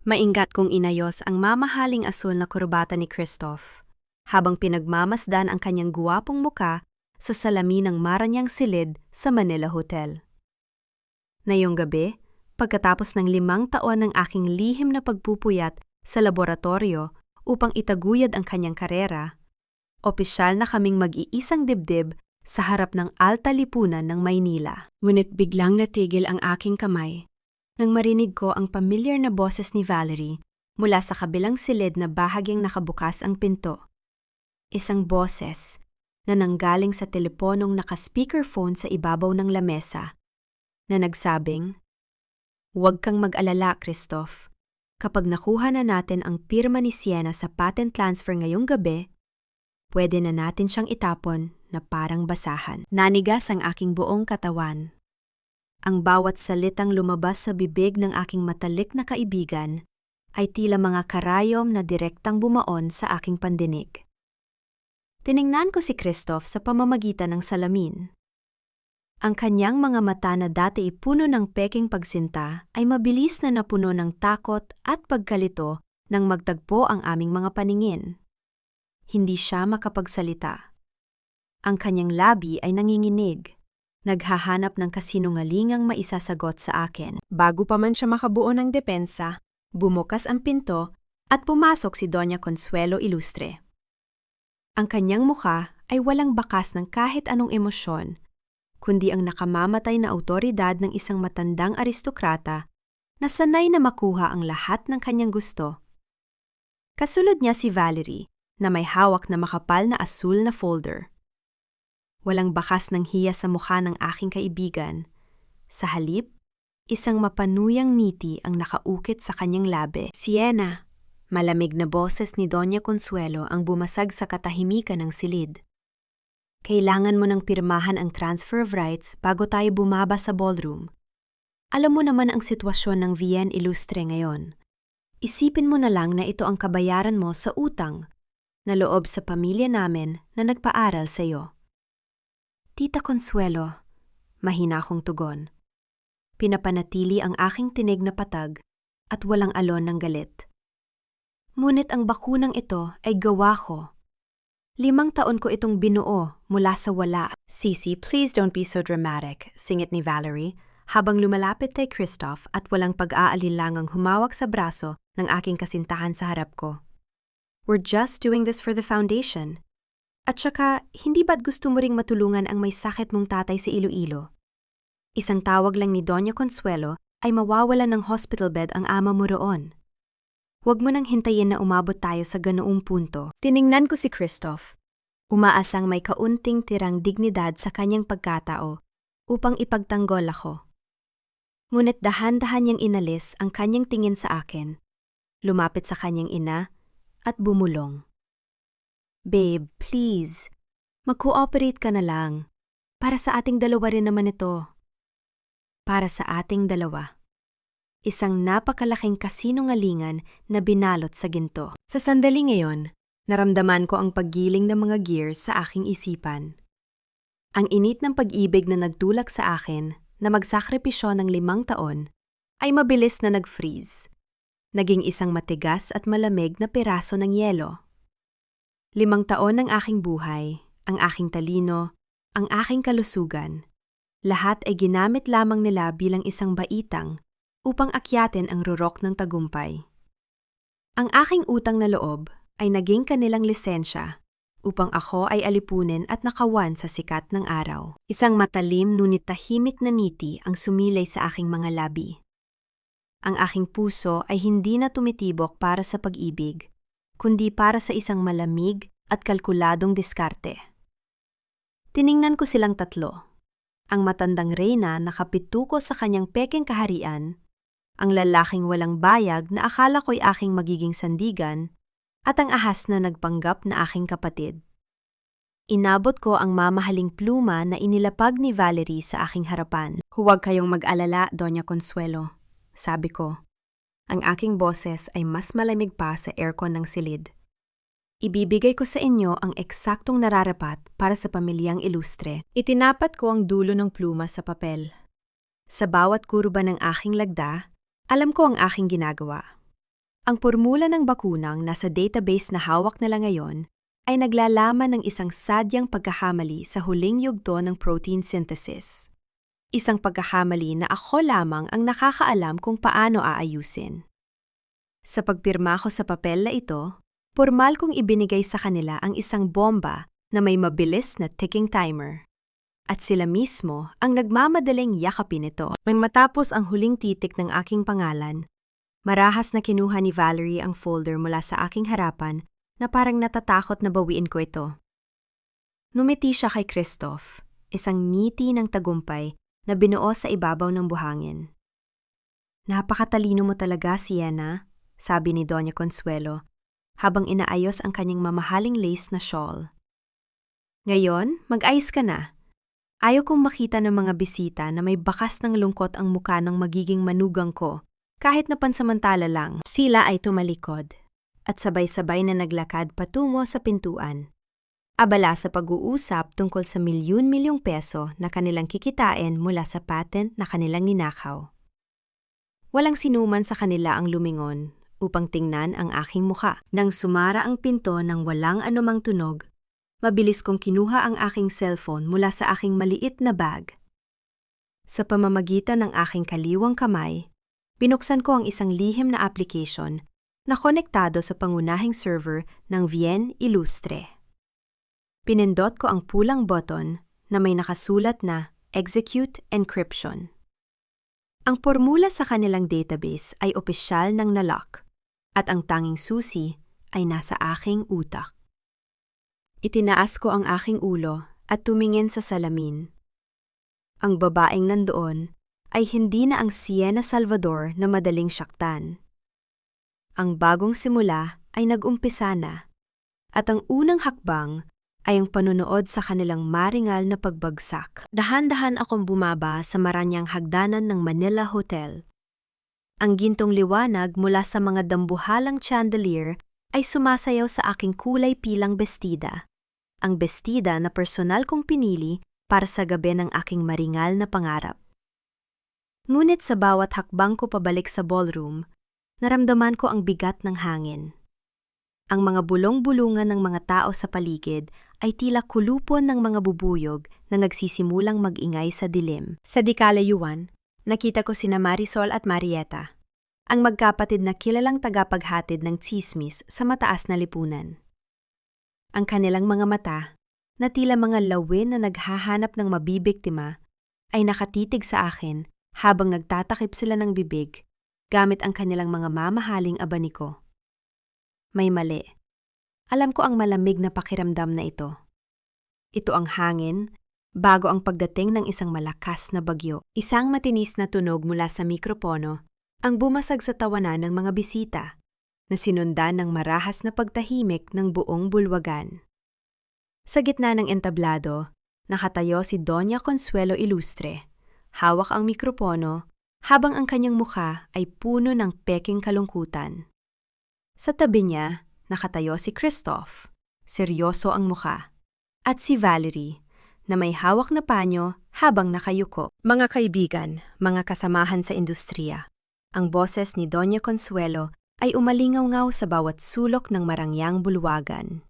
Maingat kong inayos ang mamahaling asul na kurbata ni Christoph, habang pinagmamasdan ang kanyang guwapong muka sa salamin ng maranyang silid sa Manila Hotel. Ngayong gabi, pagkatapos ng 5 taon ng aking lihim na pagpupuyat sa laboratorio upang itaguyod ang kanyang karera, opisyal na kaming mag-iisang dibdib sa harap ng alta lipunan ng Maynila. Ngunit biglang natigil ang aking kamay nang marinig ko ang pamilyar na boses ni Valerie mula sa kabilang silid na bahagyang nakabukas ang pinto. Isang boses na nanggaling sa teleponong naka-speakerphone sa ibabaw ng lamesa na nagsabing, "Huwag kang mag-alala, Christoph. Kapag nakuha na natin ang pirma ni Sienna sa patent transfer ngayong gabi, pwede na natin siyang itapon na parang basahan." Nanigas ang aking buong katawan. Ang bawat salitang lumabas sa bibig ng aking matalik na kaibigan ay tila mga karayom na direktang bumaon sa aking pandinig. Tiningnan ko si Christoph sa pamamagitan ng salamin. Ang kanyang mga mata na dati puno ng peking pagsinta ay mabilis na napuno ng takot at pagkalito nang magtagpo ang aming mga paningin. Hindi siya makapagsalita. Ang kanyang labi ay nanginginig, naghahanap ng kasinungalingang maisasagot sa akin. Bago pa man siya makabuo ng depensa, bumukas ang pinto at pumasok si Doña Consuelo Ilustre. Ang kanyang mukha ay walang bakas ng kahit anong emosyon, kundi ang nakamamatay na awtoridad ng isang matandang aristokrata na sanay na makuha ang lahat ng kanyang gusto. Kasunod niya si Valerie na may hawak na makapal na asul na folder. Walang bakas ng hiya sa mukha ng aking kaibigan. Sa halip, isang mapanuyang ngiti ang nakaukit sa kanyang labi. "Sienna!" Malamig na boses ni Doña Consuelo ang bumasag sa katahimikan ng silid. "Kailangan mo nang pirmahan ang transfer of rights bago tayo bumaba sa ballroom. Alam mo naman ang sitwasyon ng Vienne Ilustre ngayon. Isipin mo na lang na ito ang kabayaran mo sa utang na loob sa pamilya namin na nagpaaral sa iyo." "Tita Consuelo," mahina akong tugon. Pinapanatili ang aking tinig na patag at walang alon ng galit. Ngunit ang bakunang ito ay gawa ko. 5 taon ko itong binuo mula sa wala. "Sisi, please don't be so dramatic," singit ni Valerie habang lumalapit kay Christoph at walang pag-aalinlangang humawak sa braso ng aking kasintahan sa harap ko. "We're just doing this for the foundation. At saka, hindi ba't gusto mo ring matulungan ang may sakit mong tatay sa Iloilo? Isang tawag lang ni Doña Consuelo ay mawawalan ng hospital bed ang ama mo roon. Huwag mo nang hintayin na umabot tayo sa ganoong punto." Tiningnan ko si Christoph. Umaasang may kaunting tirang dignidad sa kanyang pagkatao upang ipagtanggol ako. Ngunit dahan-dahan niyang inalis ang kanyang tingin sa akin, lumapit sa kanyang ina at bumulong. "Babe, please. Mag-cooperate ka na lang. Para sa ating dalawa rin naman ito." Para sa ating dalawa. Isang napakalaking kasinungalingan na binalot sa ginto. Sa sandali ngayon, naramdaman ko ang paggiling ng mga gears sa aking isipan. Ang init ng pag-ibig na nagtulak sa akin na magsakripisyo ng 5 taon ay mabilis na nag-freeze. Naging isang matigas at malamig na piraso ng yelo. 5 taon ng aking buhay, ang aking talino, ang aking kalusugan, lahat ay ginamit lamang nila bilang isang baitang upang akyatin ang rurok ng tagumpay. Ang aking utang na loob ay naging kanilang lisensya upang ako ay alipunin at nakawan sa sikat ng araw. Isang matalim ngunit tahimik na ngiti ang sumilay sa aking mga labi. Ang aking puso ay hindi na tumitibok para sa pag-ibig, kundi para sa isang malamig at kalkuladong diskarte. Tiningnan ko silang tatlo. Ang matandang reyna na nakapituko sa kanyang peking kaharian, ang lalaking walang bayag na akala ko'y aking magiging sandigan, at ang ahas na nagpanggap na aking kapatid. Inabot ko ang mamahaling pluma na inilapag ni Valerie sa aking harapan. "Huwag kayong mag-alala, Doña Consuelo," sabi ko. Ang aking boses ay mas malamig pa sa aircon ng silid. "Ibibigay ko sa inyo ang eksaktong nararapat para sa pamilyang Ilustre." Itinapat ko ang dulo ng pluma sa papel. Sa bawat kurba ng aking lagda, alam ko ang aking ginagawa. Ang formula ng bakunang nasa database na hawak nila ngayon ay naglalaman ng isang sadyang pagkakamali sa huling yugto ng protein synthesis. Isang pagkakamali na ako lamang ang nakakaalam kung paano aayusin. Sa pagpirma ko sa papel na ito, formal kong ibinigay sa kanila ang isang bomba na may mabilis na ticking timer. At sila mismo ang nagmamadaling yakapin ito. Matapos ang huling titik ng aking pangalan, marahas na kinuha ni Valerie ang folder mula sa aking harapan na parang natatakot na bawiin ko ito. Numiti siya kay Christoph, isang ngiti ng tagumpay na binuo sa ibabaw ng buhangin. "Napakatalino mo talaga, Sienna," sabi ni Doña Consuelo, habang inaayos ang kanyang mamahaling lace na shawl. "Ngayon, mag-ayos ka na. Ayaw kong makita ng mga bisita na may bakas ng lungkot ang mukha ng magiging manugang ko, kahit na pansamantala lang." Sila ay tumalikod, at sabay-sabay na naglakad patungo sa pintuan. Abala sa pag-uusap tungkol sa milyon-milyong peso na kanilang kikitain mula sa patent na kanilang ninakaw. Walang sinuman sa kanila ang lumingon upang tingnan ang aking mukha. Nang sumara ang pinto ng walang anumang tunog, mabilis kong kinuha ang aking cellphone mula sa aking maliit na bag. Sa pamamagitan ng aking kaliwang kamay, binuksan ko ang isang lihim na application na konektado sa pangunahing server ng VN Illustre. Pinindot ko ang pulang button na may nakasulat na Execute Encryption. Ang formula sa kanilang database ay opisyal ng nalock at ang tanging susi ay nasa aking utak. Itinaas ko ang aking ulo at tumingin sa salamin. Ang babaeng nandoon ay hindi na ang Sienna Salvador na madaling saktan. Ang bagong simula ay nag-umpisa na, at ang unang hakbang ay ang panunood sa kanilang maringal na pagbagsak. Dahan-dahan akong bumaba sa maranyang hagdanan ng Manila Hotel. Ang gintong liwanag mula sa mga dambuhalang chandelier ay sumasayaw sa aking kulay pilang bestida. Ang bestida na personal kong pinili para sa gabi ng aking maringal na pangarap. Ngunit sa bawat hakbang ko pabalik sa ballroom, naramdaman ko ang bigat ng hangin. Ang mga bulong-bulungan ng mga tao sa paligid ay tila kulupon ng mga bubuyog na nagsisimulang mag-ingay sa dilim. Sa dikalayuan, nakita ko sina Marisol at Marieta, ang magkapatid na kilalang tagapaghatid ng tsismis sa mataas na lipunan. Ang kanilang mga mata, na tila mga lawin na naghahanap ng mabibiktima, ay nakatitig sa akin habang nagtatakip sila ng bibig gamit ang kanilang mga mamahaling abaniko. May mali. Alam ko ang malamig na pakiramdam na ito. Ito ang hangin bago ang pagdating ng isang malakas na bagyo. Isang matinis na tunog mula sa mikropono ang bumasag sa tawanan ng mga bisita na sinundan ng marahas na pagtahimik ng buong bulwagan. Sa gitna ng entablado, nakatayo si Doña Consuelo Illustre. Hawak ang mikropono habang ang kanyang mukha ay puno ng peking kalungkutan. Sa tabi niya, nakatayo si Christoph, seryoso ang mukha, at si Valerie, na may hawak na panyo habang nakayuko. Mga kaibigan, mga kasamahan sa industriya, ang boses ni Doña Consuelo ay umalingaw-ngaw sa bawat sulok ng marangyang bulwagan.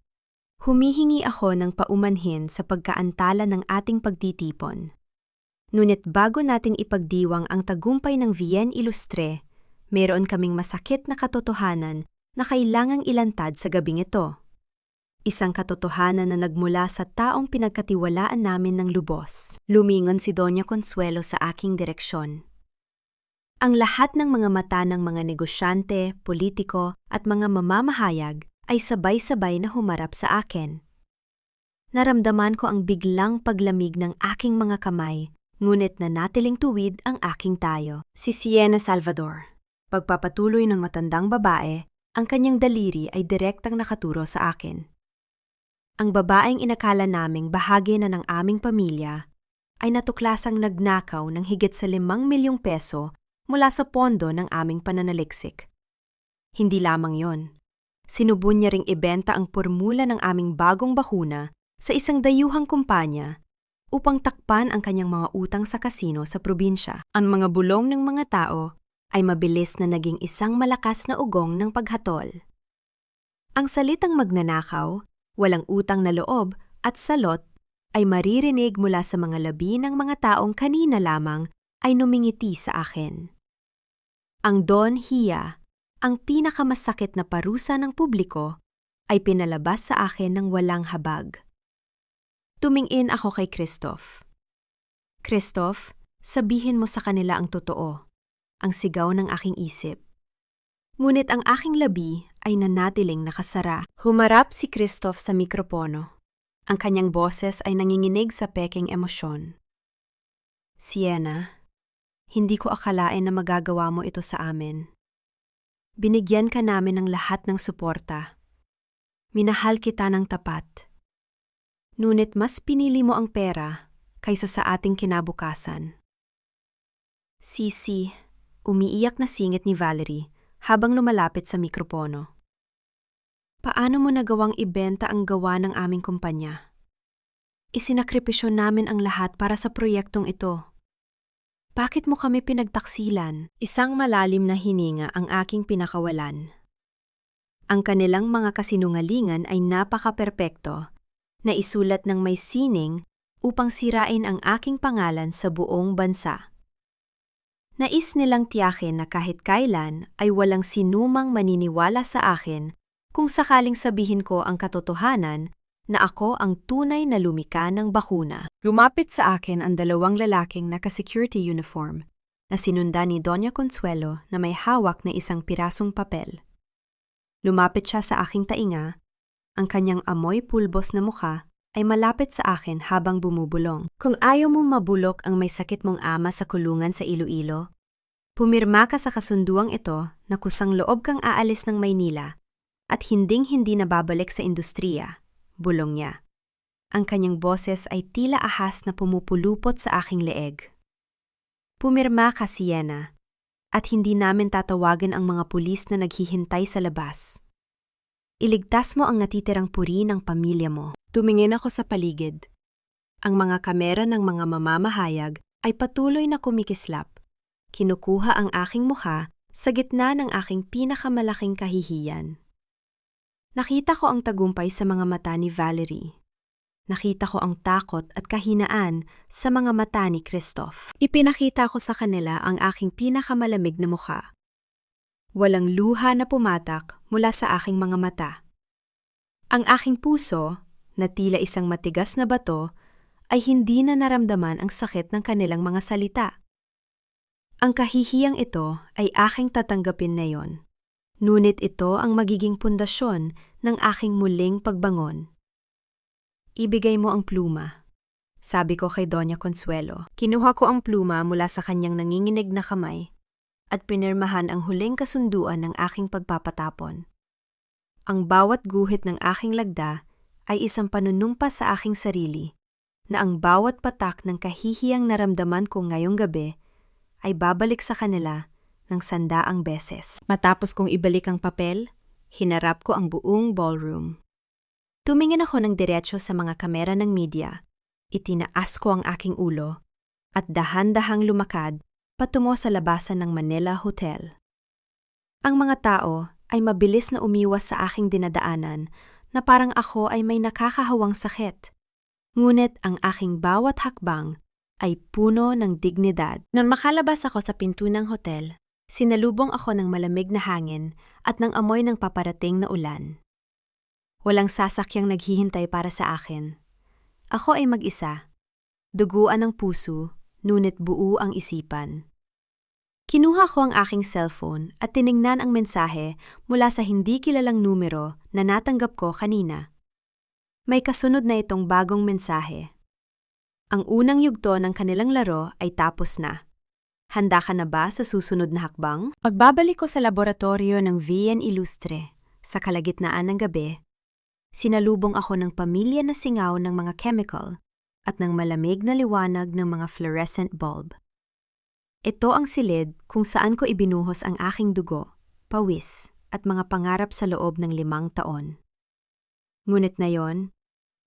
Humihingi ako ng paumanhin sa pagkaantala ng ating pagtitipon. Ngunit bago nating ipagdiwang ang tagumpay ng VN Illustre, meron kaming masakit na katotohanan na kailangang ilantad sa gabing ito. Isang katotohanan na nagmula sa taong pinagkatiwalaan namin ng lubos. Lumingon si Doña Consuelo sa aking direksyon. Ang lahat ng mga mata ng mga negosyante, politiko at mga mamamahayag ay sabay-sabay na humarap sa akin. Naramdaman ko ang biglang paglamig ng aking mga kamay, ngunit nanatiling tuwid ang aking tayo. Si Sienna Salvador. Pagpapatuloy ng matandang babae, ang kanyang daliri ay direktang nakaturo sa akin. Ang babaeng inakala naming bahagi na ng aming pamilya ay natuklasang nagnakaw ng higit sa 5 milyong peso mula sa pondo ng aming pananaliksik. Hindi lamang yon. Sinubun niya ring ibenta ang formula ng aming bagong bakuna sa isang dayuhang kumpanya upang takpan ang kanyang mga utang sa kasino sa probinsya. Ang mga bulong ng mga tao ay mabilis na naging isang malakas na ugong ng paghatol. Ang salitang magnanakaw, walang utang na loob at salot ay maririnig mula sa mga labi ng mga taong kanina lamang ay numingiti sa akin. Ang Don Hiya, ang pinakamasakit na parusa ng publiko, ay pinalabas sa akin ng walang habag. Tumingin ako kay Christoph. Christoph, sabihin mo sa kanila ang totoo, ang sigaw ng aking isip. Ngunit ang aking labi ay nanatiling nakasara. Humarap si Christoph sa mikropono. Ang kanyang boses ay nanginginig sa peking emosyon. Sienna, hindi ko akalain na magagawa mo ito sa amin. Binigyan ka namin ng lahat ng suporta. Minahal kita ng tapat. Ngunit mas pinili mo ang pera kaysa sa ating kinabukasan. Sisi, umiiyak na singit ni Valerie habang lumalapit sa mikropono. Paano mo nagawang ibenta ang gawa ng aming kumpanya? Isinakripisyo namin ang lahat para sa proyektong ito. Bakit mo kami pinagtaksilan? Isang malalim na hininga ang aking pinakawalan. Ang kanilang mga kasinungalingan ay napaka-perpekto na isulat ng may sining upang sirain ang aking pangalan sa buong bansa. Nais nilang tiyakin na kahit kailan ay walang sinumang maniniwala sa akin kung sakaling sabihin ko ang katotohanan na ako ang tunay na lumika ng bakuna. Lumapit sa akin ang dalawang lalaking naka-security uniform na sinundan ni Doña Consuelo na may hawak na isang pirasong papel. Lumapit siya sa aking tainga, ang kanyang amoy pulbos na mukha ay malapit sa akin habang bumubulong. Kung ayaw mong mabulok ang may sakit mong ama sa kulungan sa Iloilo, pumirma ka sa kasunduang ito na kusang loob kang aalis ng Maynila at hinding-hindi na babalik sa industriya. Bulong niya. Ang kanyang boses ay tila ahas na pumupulupot sa aking leeg. Pumirma ka, Sienna, at hindi namin tatawagan ang mga pulis na naghihintay sa labas. Iligtas mo ang natitirang puri ng pamilya mo. Tumingin ako sa paligid. Ang mga kamera ng mga mamamahayag ay patuloy na kumikislap. Kinukuha ang aking mukha sa gitna ng aking pinakamalaking kahihiyan. Nakita ko ang tagumpay sa mga mata ni Valerie. Nakita ko ang takot at kahinaan sa mga mata ni Christoph. Ipinakita ko sa kanila ang aking pinakamalamig na mukha. Walang luha na pumatak mula sa aking mga mata. Ang aking puso, na tila isang matigas na bato, ay hindi na naramdaman ang sakit ng kanilang mga salita. Ang kahihiyang ito ay aking tatanggapin ngayon. Ngunit ito ang magiging pundasyon ng aking muling pagbangon. Ibigay mo ang pluma, sabi ko kay Doña Consuelo. Kinuha ko ang pluma mula sa kanyang nanginginig na kamay at pinirmahan ang huling kasunduan ng aking pagpapatapon. Ang bawat guhit ng aking lagda ay isang panunumpa sa aking sarili na ang bawat patak ng kahihiyang naramdaman ko ngayong gabi ay babalik sa kanila ng 100 beses. Matapos kong ibalik ang papel, hinarap ko ang buong ballroom. Tumingin ako ng diretsyo sa mga kamera ng media, itinaas ko ang aking ulo, at dahan-dahang lumakad patungo sa labasan ng Manila Hotel. Ang mga tao ay mabilis na umiwas sa aking dinadaanan na parang ako ay may nakakahawang sakit. Ngunit ang aking bawat hakbang ay puno ng dignidad. Nang makalabas ako sa pinto ng hotel, sinalubong ako ng malamig na hangin at ng amoy ng paparating na ulan. Walang sasakyang naghihintay para sa akin. Ako ay mag-isa. Duguan ang puso, ngunit buo ang isipan. Kinuha ko ang aking cellphone at tiningnan ang mensahe mula sa hindi kilalang numero na natanggap ko kanina. May kasunod na itong bagong mensahe. Ang unang yugto ng kanilang laro ay tapos na. Handa ka na ba sa susunod na hakbang? Pagbabalik ko sa laboratorio ng VN Illustre, sa kalagitnaan ng gabi, sinalubong ako ng pamilya na singaw ng mga chemical at ng malamig na liwanag ng mga fluorescent bulb. Ito ang silid kung saan ko ibinuhos ang aking dugo, pawis, at mga pangarap sa loob ng 5 taon. Ngunit ngayon,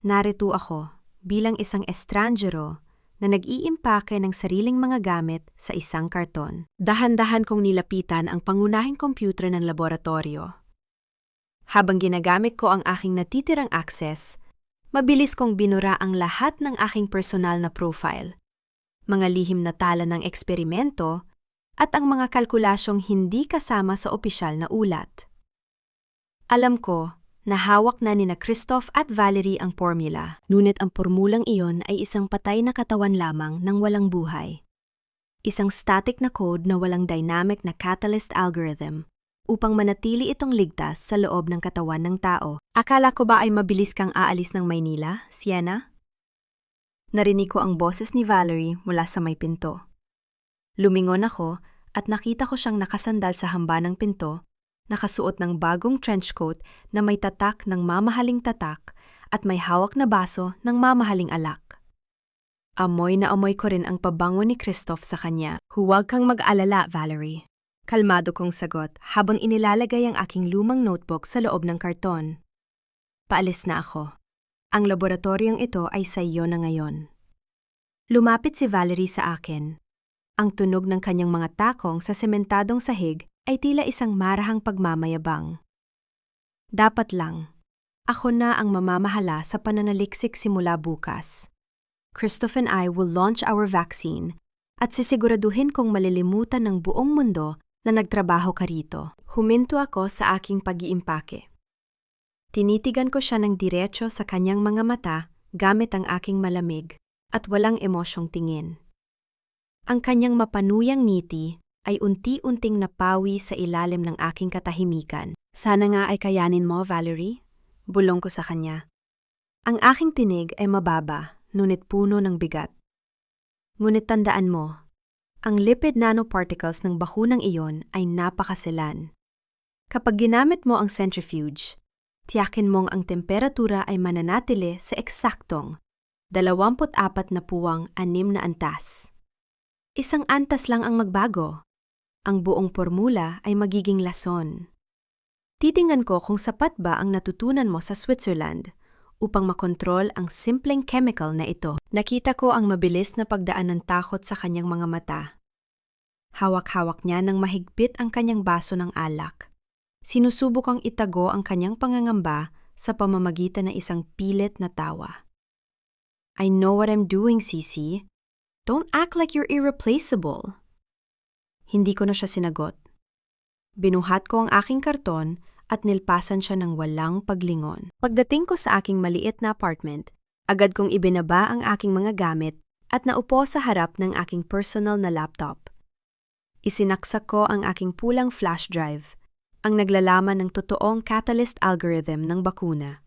narito ako bilang isang estranjero na nag-iimpake ng sariling mga gamit sa isang karton. Dahan-dahan kong nilapitan ang pangunahing kompyuter ng laboratorio. Habang ginagamit ko ang aking natitirang access, mabilis kong binura ang lahat ng aking personal na profile, mga lihim na tala ng eksperimento, at ang mga kalkulasyong hindi kasama sa opisyal na ulat. Alam ko na hawak na ni Christoph at Valerie ang formula, ngunit ang pormulang iyon ay isang patay na katawan lamang ng walang buhay. Isang static na code na walang dynamic na catalyst algorithm upang manatili itong ligtas sa loob ng katawan ng tao. Akala ko ba ay mabilis kang aalis ng Maynila, Sienna? Narinig ko ang boses ni Valerie mula sa may pinto. Lumingon ako at nakita ko siyang nakasandal sa hamba ng pinto, nakasuot ng bagong trench coat na may tatak ng mamahaling tatak at may hawak na baso ng mamahaling alak. Amoy na amoy ko rin ang pabango ni Christoph sa kanya. Huwag kang mag-alala, Valerie. Kalmado kong sagot habang inilalagay ang aking lumang notebook sa loob ng karton. Paalis na ako. Ang laboratoryong ito ay sa iyo na ngayon. Lumapit si Valerie sa akin. Ang tunog ng kanyang mga takong sa sementadong sahig ay tila isang marahang pagmamayabang. Dapat lang, ako na ang mamamahala sa pananaliksik simula bukas. Christoph and I will launch our vaccine at sisiguraduhin kong malilimutan ng buong mundo na nagtrabaho ka rito. Huminto ako sa aking pag-iimpake. Tinitigan ko siya ng diretso sa kanyang mga mata gamit ang aking malamig at walang emosyong tingin. Ang kanyang mapanuyang ngiti ay unti-unting napawi sa ilalim ng aking katahimikan. Sana nga ay kayanin mo, Valerie. Bulong ko sa kanya. Ang aking tinig ay mababa, ngunit puno ng bigat. Ngunit tandaan mo, ang lipid nanoparticles ng bakunang iyon ay napakasilan. Kapag ginamit mo ang centrifuge, tiyakin mong ang temperatura ay mananatili sa eksaktong 24 na puwang 6 na antas. Isang antas lang ang magbago. Ang buong formula ay magiging lason. Titingnan ko kung sapat ba ang natutunan mo sa Switzerland upang makontrol ang simpleng chemical na ito. Nakita ko ang mabilis na pagdaan ng takot sa kanyang mga mata. Hawak-hawak niya ng mahigpit ang kanyang baso ng alak. Sinusubukang itago ang kanyang pangangamba sa pamamagitan ng isang pilit na tawa. I know what I'm doing, Sisi. Don't act like you're irreplaceable. Hindi ko na siya sinagot. Binuhat ko ang aking karton at nilpasan siya ng walang paglingon. Pagdating ko sa aking maliit na apartment, agad kong ibinaba ang aking mga gamit at naupo sa harap ng aking personal na laptop. Isinaksak ko ang aking pulang flash drive, ang naglalaman ng totoong catalyst algorithm ng bakuna.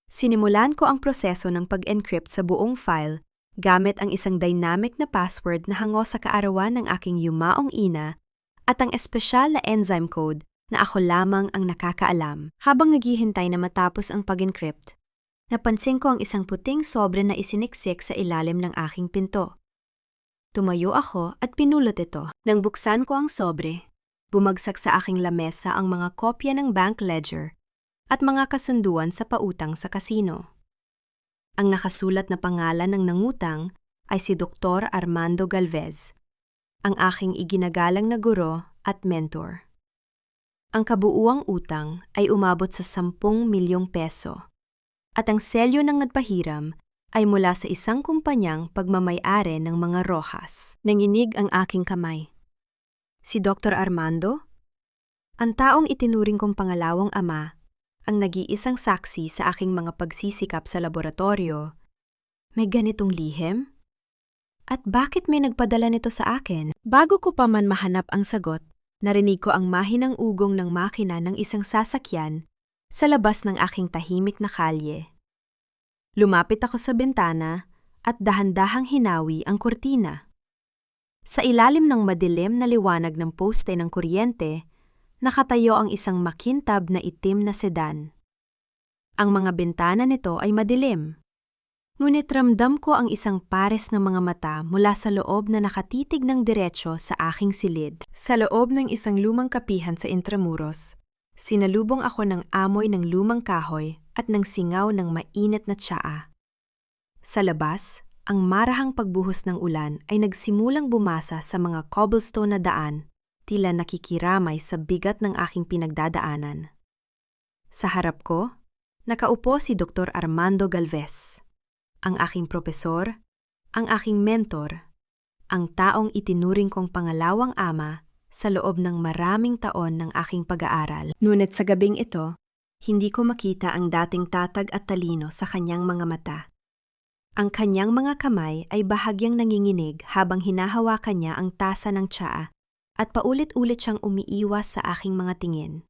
Sinimulan ko ang proseso ng pag-encrypt sa buong file gamit ang isang dynamic na password na hango sa kaarawan ng aking yumaong ina at ang espesyal na enzyme code na ako lamang ang nakakaalam. Habang naghihintay na matapos ang pag-encrypt, napansin ko ang isang puting sobre na isiniksik sa ilalim ng aking pinto. Tumayo ako at pinulot ito. Nang buksan ko ang sobre, bumagsak sa aking lamesa ang mga kopya ng bank ledger at mga kasunduan sa pautang sa kasino. Ang nakasulat na pangalan ng nangutang ay si Dr. Armando Galvez, ang aking iginagalang na guro at mentor. Ang kabuuang utang ay umabot sa 10 milyong peso at ang selyo ng nagpahiram ay mula sa isang kumpanyang pagmamay-ari ng mga Rojas. Nanginig ang aking kamay. Si Dr. Armando? Ang taong itinuring kong pangalawang ama, ang nag-iisang saksi sa aking mga pagsisikap sa laboratorio, may ganitong lihim? At bakit may nagpadala nito sa akin? Bago ko pa man mahanap ang sagot, narinig ko ang mahinang ugong ng makina ng isang sasakyan sa labas ng aking tahimik na kalye. Lumapit ako sa bintana at dahan-dahang hinawi ang kurtina. Sa ilalim ng madilim na liwanag ng poste ng kuryente, nakatayo ang isang makintab na itim na sedan. Ang mga bintana nito ay madilim. Ngunit ramdam ko ang isang pares ng mga mata mula sa loob na nakatitig ng diretsyo sa aking silid. Sa loob ng isang lumang kapihan sa Intramuros, sinalubong ako ng amoy ng lumang kahoy at ng singaw ng mainit na tsaa. Sa labas, ang marahang pagbuhos ng ulan ay nagsimulang bumasa sa mga cobblestone na daan, tila nakikiramay sa bigat ng aking pinagdadaanan. Sa harap ko, nakaupo si Dr. Armando Galvez, ang aking propesor, ang aking mentor, ang taong itinuring kong pangalawang ama sa loob ng maraming taon ng aking pag-aaral. Ngunit sa gabing ito, hindi ko makita ang dating tatag at talino sa kanyang mga mata. Ang kanyang mga kamay ay bahagyang nanginginig habang hinahawakan niya ang tasa ng tsaa at paulit-ulit siyang umiiwas sa aking mga tingin.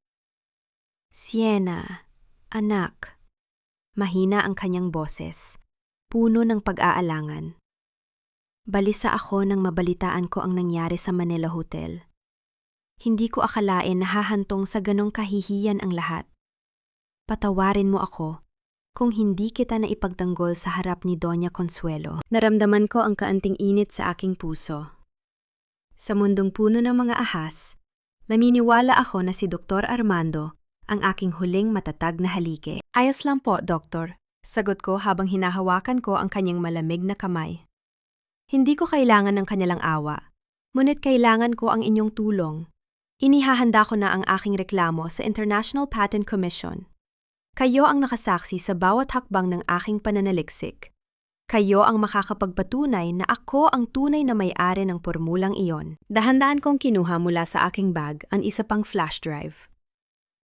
Sienna, anak. Mahina ang kanyang boses, puno ng pag-aalangan. Balisa ako nang mabalitaan ko ang nangyari sa Manila Hotel. Hindi ko akalain na hahantong sa ganong kahihiyan ang lahat. Patawarin mo ako kung hindi kita na ipagtanggol sa harap ni Doña Consuelo. Naramdaman ko ang kaanting init sa aking puso. Sa mundong puno ng mga ahas, naniniwala ako na si Dr. Armando ang aking huling matatag na haligi. Ayos lang po, Doktor. Sagot ko habang hinahawakan ko ang kanyang malamig na kamay. Hindi ko kailangan ng kanilang awa, ngunit kailangan ko ang inyong tulong. Inihahanda ko na ang aking reklamo sa International Patent Commission. Kayo ang nakasaksi sa bawat hakbang ng aking pananaliksik. Kayo ang makakapagpatunay na ako ang tunay na may-ari ng pormulang iyon. Dahan-dahan kong kinuha mula sa aking bag ang isa pang flash drive.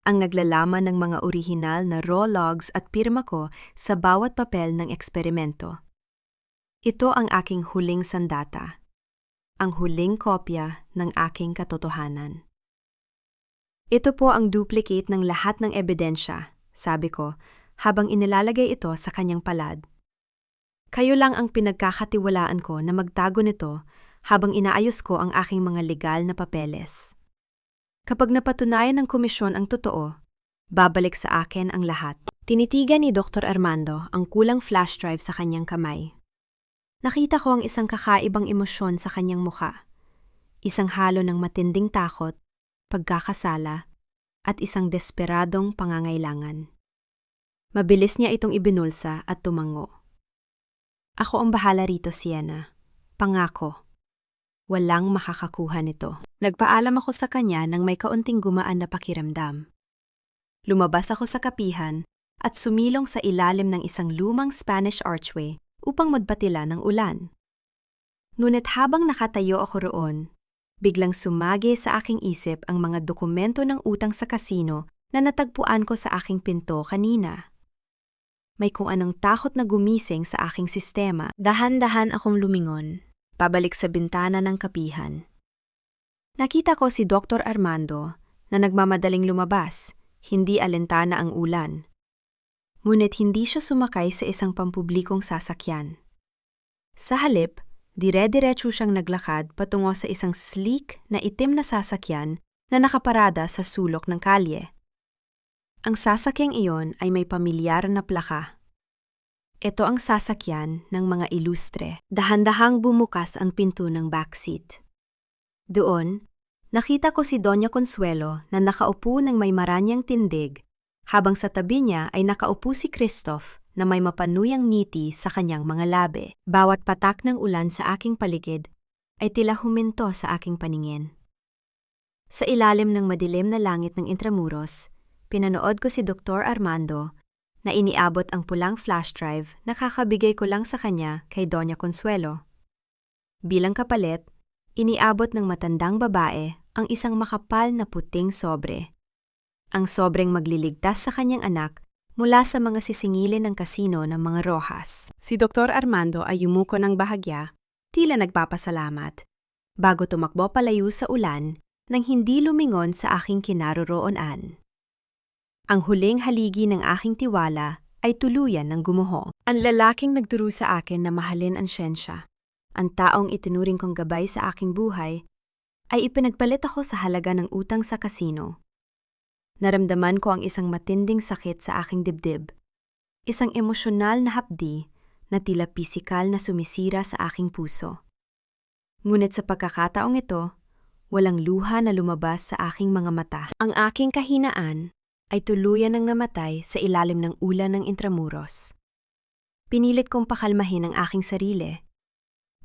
Ang naglalaman ng mga orihinal na raw logs at pirma ko sa bawat papel ng eksperimento. Ito ang aking huling sandata. Ang huling kopya ng aking katotohanan. Ito po ang duplicate ng lahat ng ebidensya, sabi ko, habang inilalagay ito sa kanyang palad. Kayo lang ang pinagkakatiwalaan ko na magtago nito habang inaayos ko ang aking mga legal na papeles. Kapag napatunayan ng komisyon ang totoo, babalik sa akin ang lahat. Tinitigan ni Dr. Armando ang kulang flash drive sa kanyang kamay. Nakita ko ang isang kakaibang emosyon sa kanyang mukha. Isang halo ng matinding takot, pagkakasala, at isang desperadong pangangailangan. Mabilis niya itong ibinulsa at tumango. Ako ang bahala rito, Sienna. Pangako. Walang makakakuha nito. Nagpaalam ako sa kanya nang may kaunting gumaan na pakiramdam. Lumabas ako sa kapihan at sumilong sa ilalim ng isang lumang Spanish archway upang magbatila ng ulan. Ngunit habang nakatayo ako roon, biglang sumagi sa aking isip ang mga dokumento ng utang sa kasino na natagpuan ko sa aking pinto kanina. May kung anong takot na gumising sa aking sistema. Dahan-dahan akong lumingon, pabalik sa bintana ng kapihan. Nakita ko si Dr. Armando na nagmamadaling lumabas, hindi alintana ang ulan. Ngunit hindi siya sumakay sa isang pampublikong sasakyan. Sa halip, dire-diretso siyang naglakad patungo sa isang sleek na itim na sasakyan na nakaparada sa sulok ng kalye. Ang sasakyang iyon ay may pamilyar na plaka. Ito ang sasakyan ng mga ilustre. Dahan-dahang bumukas ang pinto ng backseat. Doon, nakita ko si Doña Consuelo na nakaupo ng may maranyang tindig, habang sa tabi niya ay nakaupo si Christoph na may mapanuyang ngiti sa kanyang mga labi. Bawat patak ng ulan sa aking paligid ay tila huminto sa aking paningin. Sa ilalim ng madilim na langit ng Intramuros, pinanood ko si Dr. Armando na iniabot ang pulang flash drive na kakabigay ko lang sa kanya kay Doña Consuelo. Bilang kapalit, iniabot ng matandang babae ang isang makapal na puting sobre. Ang sobreng magliligtas sa kanyang anak mula sa mga sisingilin ng kasino ng mga Rojas. Si Dr. Armando ay yumuko ng bahagya, tila nagpapasalamat, bago tumakbo palayo sa ulan nang hindi lumingon sa aking kinaroroonan. Ang huling haligi ng aking tiwala ay tuluyan ng gumuho. Ang lalaking nagturo sa akin na mahalin ang siyensya, ang taong itinuring kong gabay sa aking buhay, ay ipinagpalit ako sa halaga ng utang sa kasino. Naramdaman ko ang isang matinding sakit sa aking dibdib, isang emosyonal na hapdi na tila pisikal na sumisira sa aking puso. Ngunit sa pagkakataong ito, walang luha na lumabas sa aking mga mata. Ang aking kahinaan ay tuluyan ng namatay sa ilalim ng ulan ng Intramuros. Pinilit kong pakalmahin ang aking sarili.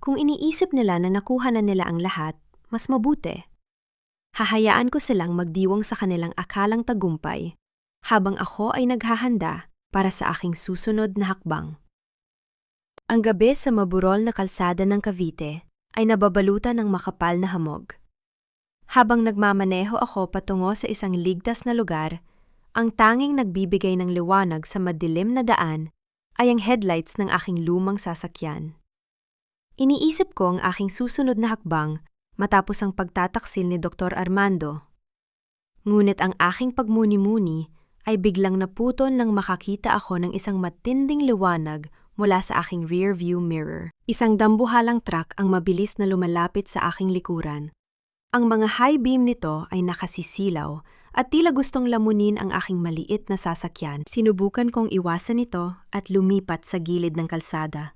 Kung iniisip nila na nakuha na nila ang lahat, mas mabuti. Hahayaan ko silang magdiwang sa kanilang akalang tagumpay, habang ako ay naghahanda para sa aking susunod na hakbang. Ang gabi sa maburol na kalsada ng Cavite ay nababalutan ng makapal na hamog. Habang nagmamaneho ako patungo sa isang ligtas na lugar, ang tanging nagbibigay ng liwanag sa madilim na daan ay ang headlights ng aking lumang sasakyan. Iniisip ko ang aking susunod na hakbang matapos ang pagtataksil ni Dr. Armando. Ngunit ang aking pagmuni-muni ay biglang naputol nang makakita ako ng isang matinding liwanag mula sa aking rear view mirror. Isang dambuhalang truck ang mabilis na lumalapit sa aking likuran. Ang mga high beam nito ay nakasisilaw at tila gustong lamunin ang aking maliit na sasakyan. Sinubukan kong iwasan ito at lumipat sa gilid ng kalsada.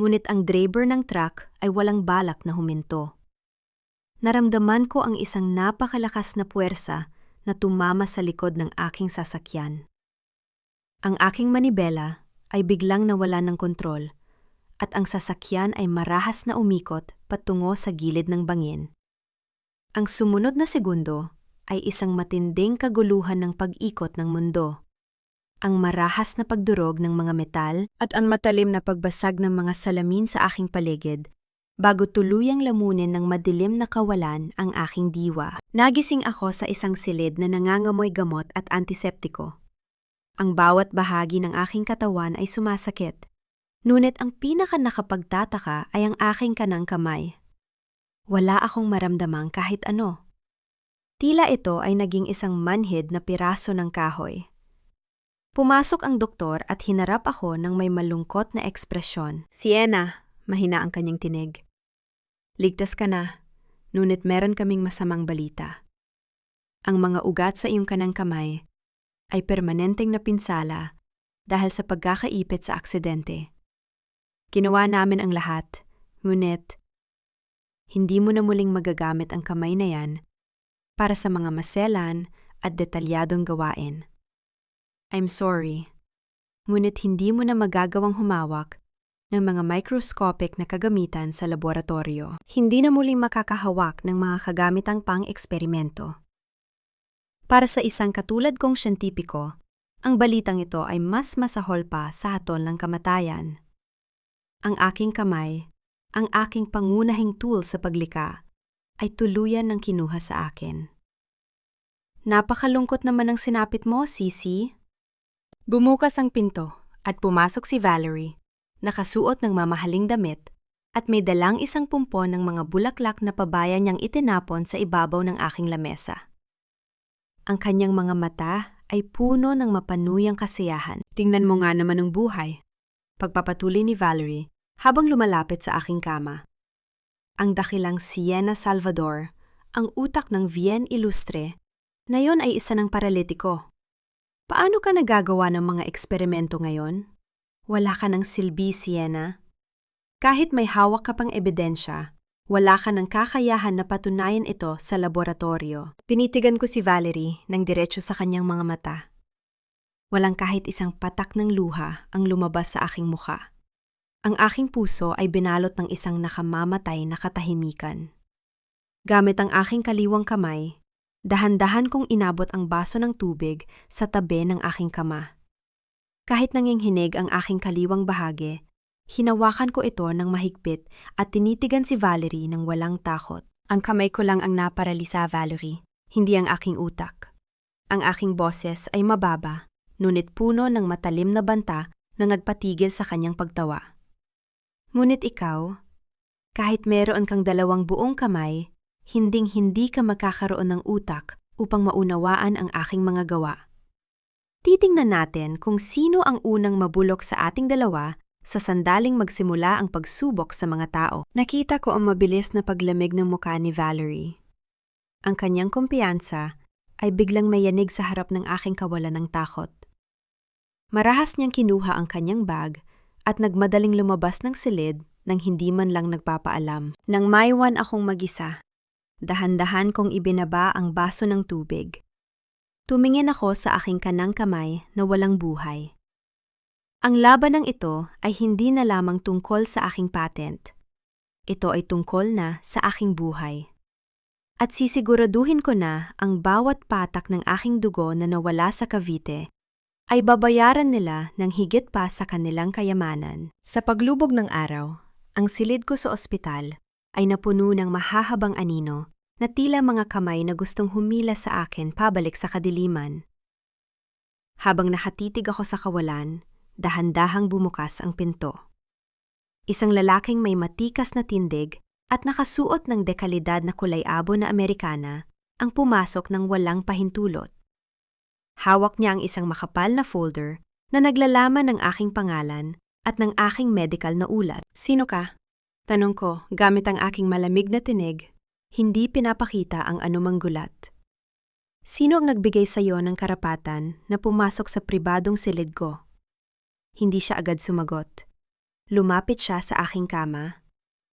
Ngunit ang driver ng truck ay walang balak na huminto. Naramdaman ko ang isang napakalakas na puwersa na tumama sa likod ng aking sasakyan. Ang aking manibela ay biglang nawala ng kontrol at ang sasakyan ay marahas na umikot patungo sa gilid ng bangin. Ang sumunod na segundo ay isang matinding kaguluhan ng pag-ikot ng mundo. Ang marahas na pagdurog ng mga metal at ang matalim na pagbasag ng mga salamin sa aking paligid bago tuluyang lamunin ng madilim na kawalan ang aking diwa. Nagising ako sa isang silid na nangangamoy gamot at antiseptiko. Ang bawat bahagi ng aking katawan ay sumasakit, ngunit ang pinaka nakapagtataka ay ang aking kanang kamay. Wala akong maramdamang kahit ano. Tila ito ay naging isang manhid na piraso ng kahoy. Pumasok ang doktor at hinarap ako ng may malungkot na ekspresyon. "Sienna," mahina ang kanyang tinig. "Ligtas ka na, ngunit meron kaming masamang balita. Ang mga ugat sa iyong kanang kamay ay permanenteng napinsala dahil sa pagkakaipit sa aksidente. Ginawa namin ang lahat, ngunit hindi mo na muling magagamit ang kamay na yan para sa mga maselan at detalyadong gawain. I'm sorry, ngunit hindi mo na magagawang humawak ng mga microscopic na kagamitan sa laboratorio. Hindi na muling makakahawak ng mga kagamitang pang-eksperimento. Para sa isang katulad kong siyentipiko, ang balitang ito ay mas masahol pa sa hatol ng kamatayan. Ang aking kamay, ang aking pangunahing tool sa paglika, ay tuluyan ng kinuha sa akin. Napakalungkot naman ang sinapit mo, Sisi. Bumukas ang pinto at pumasok si Valerie, nakasuot ng mamahaling damit at may dalang isang pumpon ng mga bulaklak na pabaya niyang itinapon sa ibabaw ng aking lamesa. Ang kanyang mga mata ay puno ng mapanuyang kasiyahan. "Tingnan mo nga naman ang buhay," pagpapatuloy ni Valerie habang lumalapit sa aking kama. Ang dakilang Sienna Salvador, ang utak ng Bien Ilustre, na yon ay isa ng paralitiko. Paano ka nagagawa ng mga eksperimento ngayon? Wala ka ng silbi, Sienna. Kahit may hawak ka pang ebidensya, wala ka ng kakayahan na patunayan ito sa laboratorio. Tinitigan ko si Valerie ng diretso sa kanyang mga mata. Walang kahit isang patak ng luha ang lumabas sa aking mukha. Ang aking puso ay binalot ng isang nakamamatay na katahimikan. Gamit ang aking kaliwang kamay, dahan-dahan kong inabot ang baso ng tubig sa tabi ng aking kama. Kahit nanginghinig ang aking kaliwang bahagi, hinawakan ko ito ng mahigpit at tinitigan si Valerie ng walang takot. Ang kamay ko lang ang naparalisa, Valerie, hindi ang aking utak. Ang aking boses ay mababa, ngunit puno ng matalim na banta na nagpatigil sa kanyang pagtawa. Ngunit ikaw, kahit meron kang 2 buong kamay, hinding-hindi ka magkakaroon ng utak upang maunawaan ang aking mga gawa. Titingnan natin kung sino ang unang mabulok sa ating dalawa sa sandaling magsimula ang pagsubok sa mga tao. Nakita ko ang mabilis na paglamig ng mukha ni Valerie. Ang kanyang kumpiyansa ay biglang mayanig sa harap ng aking kawalan ng takot. Marahas niyang kinuha ang kanyang bag at nagmadaling lumabas ng silid nang hindi man lang nagpapaalam. Nang maiwan akong mag-isa, dahan-dahan kong ibinaba ang baso ng tubig. Tumingin ako sa aking kanang kamay na walang buhay. Ang labanang ito ay hindi na lamang tungkol sa aking patent. Ito ay tungkol na sa aking buhay. At sisiguraduhin ko na ang bawat patak ng aking dugo na nawala sa Cavite ay babayaran nila ng higit pa sa kanilang kayamanan. Sa paglubog ng araw, ang silid ko sa ospital ay napuno ng mahahabang anino na tila mga kamay na gustong humila sa akin pabalik sa kadiliman. Habang nakatitig ako sa kawalan, dahan-dahang bumukas ang pinto. Isang lalaking may matikas na tindig at nakasuot ng dekalidad na kulay-abo na Amerikana ang pumasok ng walang pahintulot. Hawak niya ang isang makapal na folder na naglalaman ng aking pangalan at ng aking medical na ulat. "Sino ka?" Tanong ko gamit ang aking malamig na tinig, hindi pinapakita ang anumang gulat. "Sino ang nagbigay sa iyo ng karapatan na pumasok sa pribadong silid ko?" Hindi siya agad sumagot. Lumapit siya sa aking kama,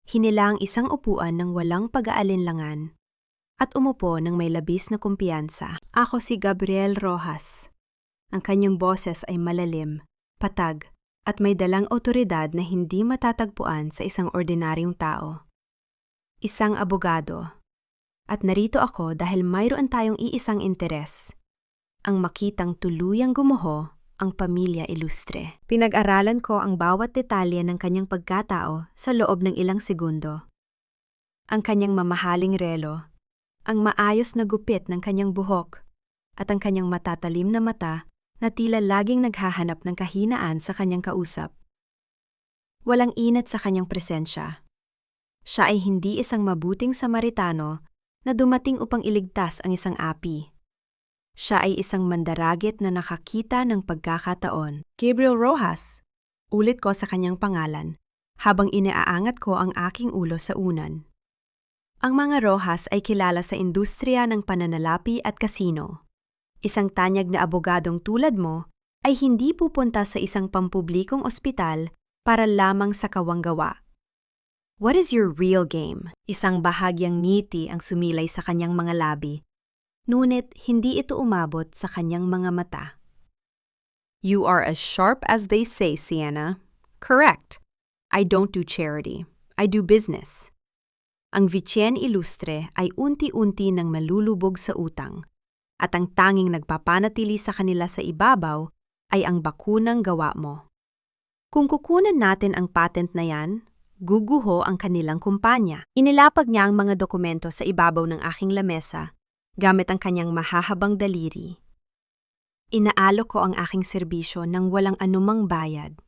hinila ang isang upuan ng walang pag-aalinlangan, at umupo ng may labis na kumpiyansa. "Ako si Gabriel Rojas." Ang kanyang boses ay malalim, patag, at may dalang otoridad na hindi matatagpuan sa isang ordinaryong tao. Isang abogado. At narito ako dahil mayroon tayong iisang interes, ang makitang tuluyang gumuho ang pamilya Ilustre. Pinag-aralan ko ang bawat detalye ng kanyang pagkatao sa loob ng ilang segundo. Ang kanyang mamahaling relo, ang maayos na gupit ng kanyang buhok, at ang kanyang matatalim na mata na tila laging naghahanap ng kahinaan sa kanyang kausap. Walang inat sa kanyang presensya. Siya ay hindi isang mabuting Samaritano na dumating upang iligtas ang isang api. Siya ay isang mandaragit na nakakita ng pagkakataon. "Gabriel Rojas," ulit ko sa kanyang pangalan, habang iniaangat ko ang aking ulo sa unan. Ang mga Rojas ay kilala sa industriya ng pananalapi at kasino. Isang tanyag na abogadong tulad mo ay hindi pupunta sa isang pampublikong ospital para lamang sa kawanggawa. "What is your real game?" Isang bahagyang ngiti ang sumilay sa kanyang mga labi, ngunit hindi ito umabot sa kanyang mga mata. "You are as sharp as they say, Sienna. Correct. I don't do charity. I do business." Ang Vicien Ilustre ay unti-unti nang malulubog sa utang, at ang tanging nagpapanatili sa kanila sa ibabaw ay ang bakunang gawa mo. Kung kukunan natin ang patent na yan, guguho ang kanilang kumpanya. Inilapag niya ang mga dokumento sa ibabaw ng aking lamesa gamit ang kanyang mahahabang daliri. Inaalok ko ang aking serbisyo ng walang anumang bayad.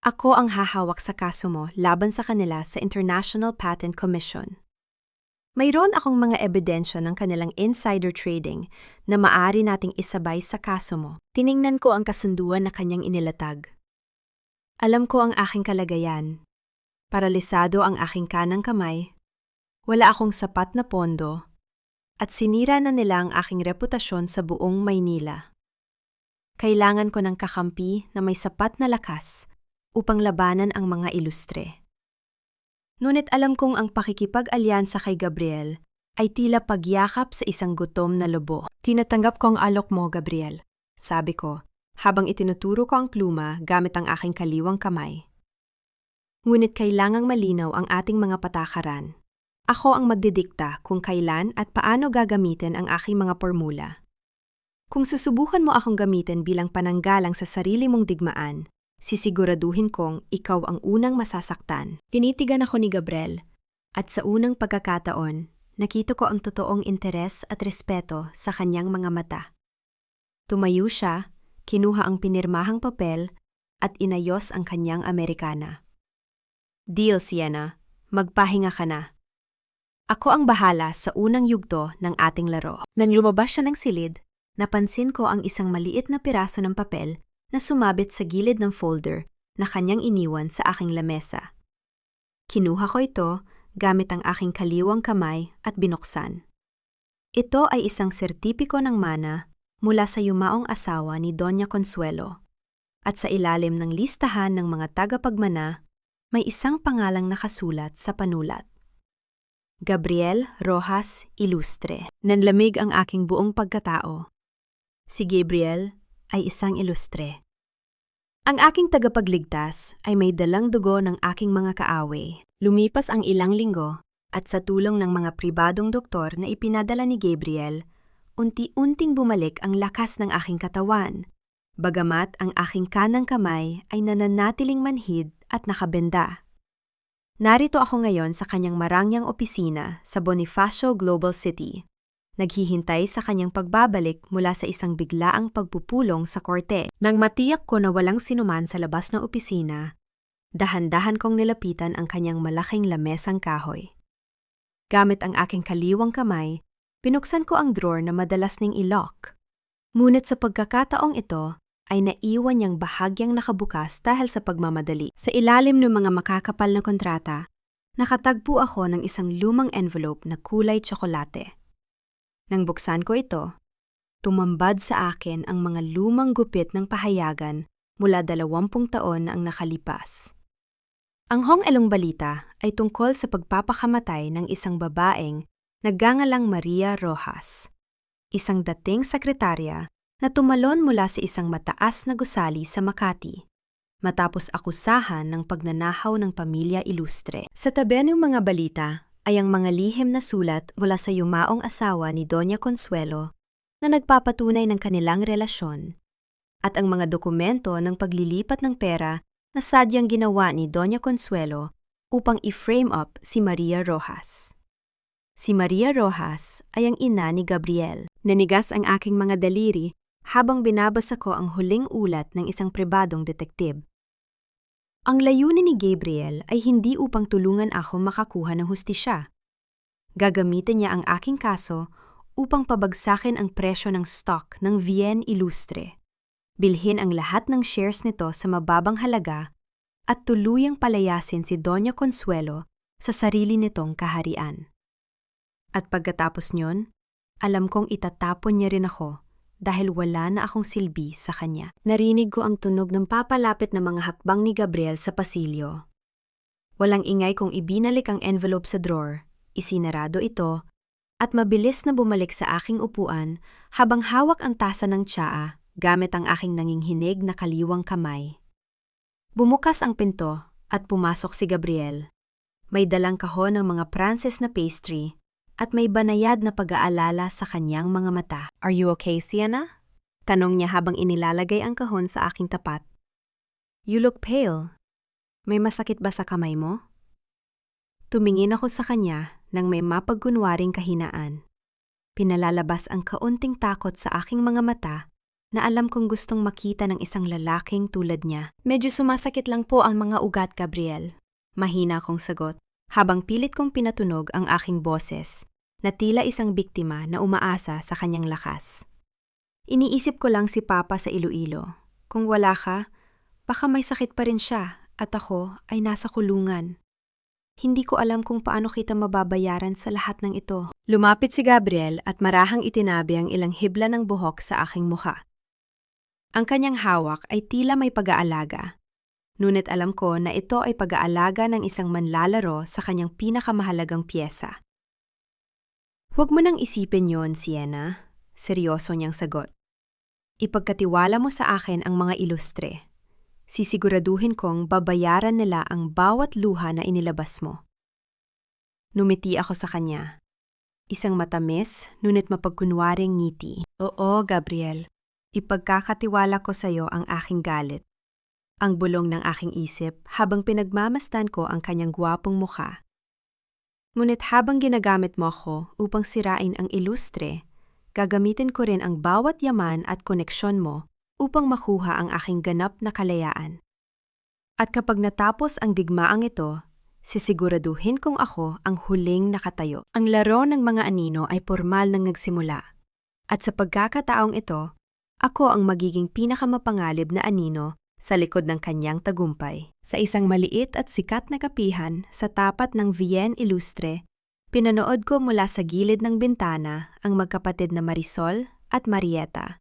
Ako ang hahawak sa kaso mo laban sa kanila sa International Patent Commission. Mayroon akong mga ebidensya ng kanilang insider trading na maaari nating isabay sa kaso mo. Tiningnan ko ang kasunduan na kanyang inilatag. Alam ko ang aking kalagayan. Paralisado ang aking kanang kamay. Wala akong sapat na pondo. At sinira na nila ang aking reputasyon sa buong Maynila. Kailangan ko ng kakampi na may sapat na lakas upang labanan ang mga Ilustre. Ngunit alam kong ang pakikipag-alyansa kay Gabriel ay tila pagyakap sa isang gutom na lobo. "Tinatanggap ko ang alok mo, Gabriel," sabi ko, habang itinuturo ko ang pluma gamit ang aking kaliwang kamay. Ngunit kailangang malinaw ang ating mga patakaran. Ako ang magdidikta kung kailan at paano gagamitin ang aking mga formula. Kung susubukan mo akong gamitin bilang pananggalang sa sarili mong digmaan, sisiguraduhin kong ikaw ang unang masasaktan. Tinitigan ako ni Gabriel, at sa unang pagkakataon, nakita ko ang totoong interes at respeto sa kanyang mga mata. Tumayo siya, kinuha ang pinirmahang papel, at inayos ang kanyang Amerikana. "Deal, Sienna. Magpahinga ka na. Ako ang bahala sa unang yugto ng ating laro." Nang lumabas siya ng silid, napansin ko ang isang maliit na piraso ng papel na sumabit sa gilid ng folder na kanyang iniwan sa aking lamesa. Kinuha ko ito gamit ang aking kaliwang kamay at binuksan. Ito ay isang sertipiko ng mana mula sa yumaong asawa ni Doña Consuelo, at sa ilalim ng listahan ng mga tagapagmana, may isang pangalang nakasulat sa panulat. Gabriel Rojas Ilustre. Nanlamig ang aking buong pagkatao. Si Gabriel ay isang Ilustre. Ang aking tagapagligtas ay may dalang dugo ng aking mga kaaway. Lumipas ang ilang linggo at sa tulong ng mga pribadong doktor na ipinadala ni Gabriel, unti-unting bumalik ang lakas ng aking katawan. Bagamat ang aking kanang kamay ay nananatiling manhid at nakabenda. Narito ako ngayon sa kanyang marangyang opisina sa Bonifacio Global City. Naghihintay sa kanyang pagbabalik mula sa isang biglaang pagpupulong sa korte. Nang matiyak ko na walang sinuman sa labas ng opisina, dahan-dahan kong nilapitan ang kanyang malaking lamesang kahoy. Gamit ang aking kaliwang kamay, pinuksan ko ang drawer na madalas ning i-lock. Ngunit sa pagkakataong ito, ay naiwan niyang bahagyang nakabukas dahil sa pagmamadali. Sa ilalim ng mga makakapal na kontrata, nakatagpo ako ng isang lumang envelope na kulay tsokolate. Nang buksan ko ito, tumambad sa akin ang mga lumang gupit ng pahayagan mula 20 taon na ang nakalipas. Ang hong-elong balita ay tungkol sa pagpapakamatay ng isang babaeng nagngangalang Maria Rojas, isang dating sekretarya na tumalon mula sa isang mataas na gusali sa Makati, matapos akusahan ng pagnanahaw ng pamilya ilustre. Sa tabi ng mga balita ay ang mga lihim na sulat mula sa yumaong asawa ni Doña Consuelo na nagpapatunay ng kanilang relasyon, at ang mga dokumento ng paglilipat ng pera na sadyang ginawa ni Doña Consuelo upang i-frame up si Maria Rojas. Si Maria Rojas ay ang ina ni Gabriel. Nanigas ang aking mga daliri habang binabasa ko ang huling ulat ng isang pribadong detektib. Ang layunin ni Gabriel ay hindi upang tulungan ako makakuha ng hustisya. Gagamitin niya ang aking kaso upang pabagsakin ang presyo ng stock ng VN Ilustre, bilhin ang lahat ng shares nito sa mababang halaga at tuluyang palayasin si Doña Consuelo sa sarili nitong kaharian. At pagkatapos niyon, alam kong itatapon niya rin ako dahil wala na akong silbi sa kanya. Narinig ko ang tunog ng papalapit na mga hakbang ni Gabriel sa pasilyo. Walang ingay kung ibinalik ang envelope sa drawer, isinarado ito, at mabilis na bumalik sa aking upuan habang hawak ang tasa ng tsaa gamit ang aking nanginghinig na kaliwang kamay. Bumukas ang pinto at pumasok si Gabriel. May dalang kahon ng mga Pranses na pastry at may banayad na pag-aalala sa kanyang mga mata. "Are you okay, Sienna?" Tanong niya habang inilalagay ang kahon sa aking tapat. "You look pale. May masakit ba sa kamay mo?" Tumingin ako sa kanya nang may mapagkunwaring kahinaan. Pinalalabas ang kaunting takot sa aking mga mata na alam kong gustong makita ng isang lalaking tulad niya. "Medyo sumasakit lang po ang mga ugat, Gabriel." Mahina kong sagot, habang pilit kong pinatunog ang aking boses, na tila isang biktima na umaasa sa kanyang lakas. "Iniisip ko lang si Papa sa Iloilo. Kung wala ka, baka may sakit pa rin siya at ako ay nasa kulungan. Hindi ko alam kung paano kita mababayaran sa lahat ng ito." Lumapit si Gabriel at marahang itinabi ang ilang hibla ng buhok sa aking mukha. Ang kanyang hawak ay tila may pag-aalaga. Ngunit alam ko na ito ay pag-aalaga ng isang manlalaro sa kanyang pinakamahalagang piyesa. "Huwag mo nang isipin yon, Sienna," seryoso niyang sagot. "Ipagkatiwala mo sa akin ang mga ilustre. Sisiguraduhin kong babayaran nila ang bawat luha na inilabas mo." Numiti ako sa kanya. Isang matamis, ngunit mapagkunwaring ngiti. "Oo, Gabriel. Ipagkakatiwala ko sa iyo ang aking galit." Ang bulong ng aking isip habang pinagmamasdan ko ang kanyang gwapong mukha. "Ngunit habang ginagamit mo ako upang sirain ang ilustre, gagamitin ko rin ang bawat yaman at koneksyon mo upang makuha ang aking ganap na kalayaan. At kapag natapos ang digmaang ito, sisiguraduhin kong ako ang huling nakatayo." Ang laro ng mga anino ay pormal nang nagsimula. At sa pagkakataong ito, ako ang magiging pinakamapangalib na anino sa likod ng kanyang tagumpay. Sa isang maliit at sikat na kapihan sa tapat ng VN Ilustre, pinanood ko mula sa gilid ng bintana ang magkapatid na Marisol at Marieta.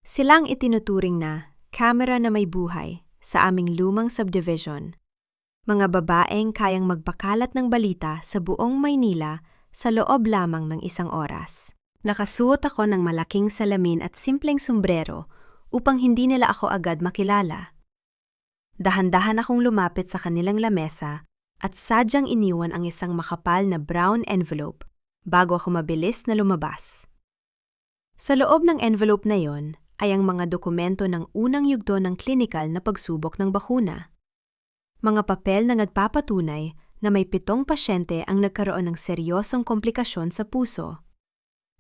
Silang itinuturing na kamera na may buhay sa aming lumang subdivision. Mga babaeng kayang magpakalat ng balita sa buong Maynila sa loob lamang ng isang oras. Nakasuot ako ng malaking salamin at simpleng sombrero upang hindi nila ako agad makilala. Dahan-dahan akong lumapit sa kanilang lamesa at sadyang iniwan ang isang makapal na brown envelope bago ako mabilis na lumabas. Sa loob ng envelope na yon ay ang mga dokumento ng unang yugto ng klinikal na pagsubok ng bakuna. Mga papel na nagpapatunay na may 7 pasyente ang nagkaroon ng seryosong komplikasyon sa puso.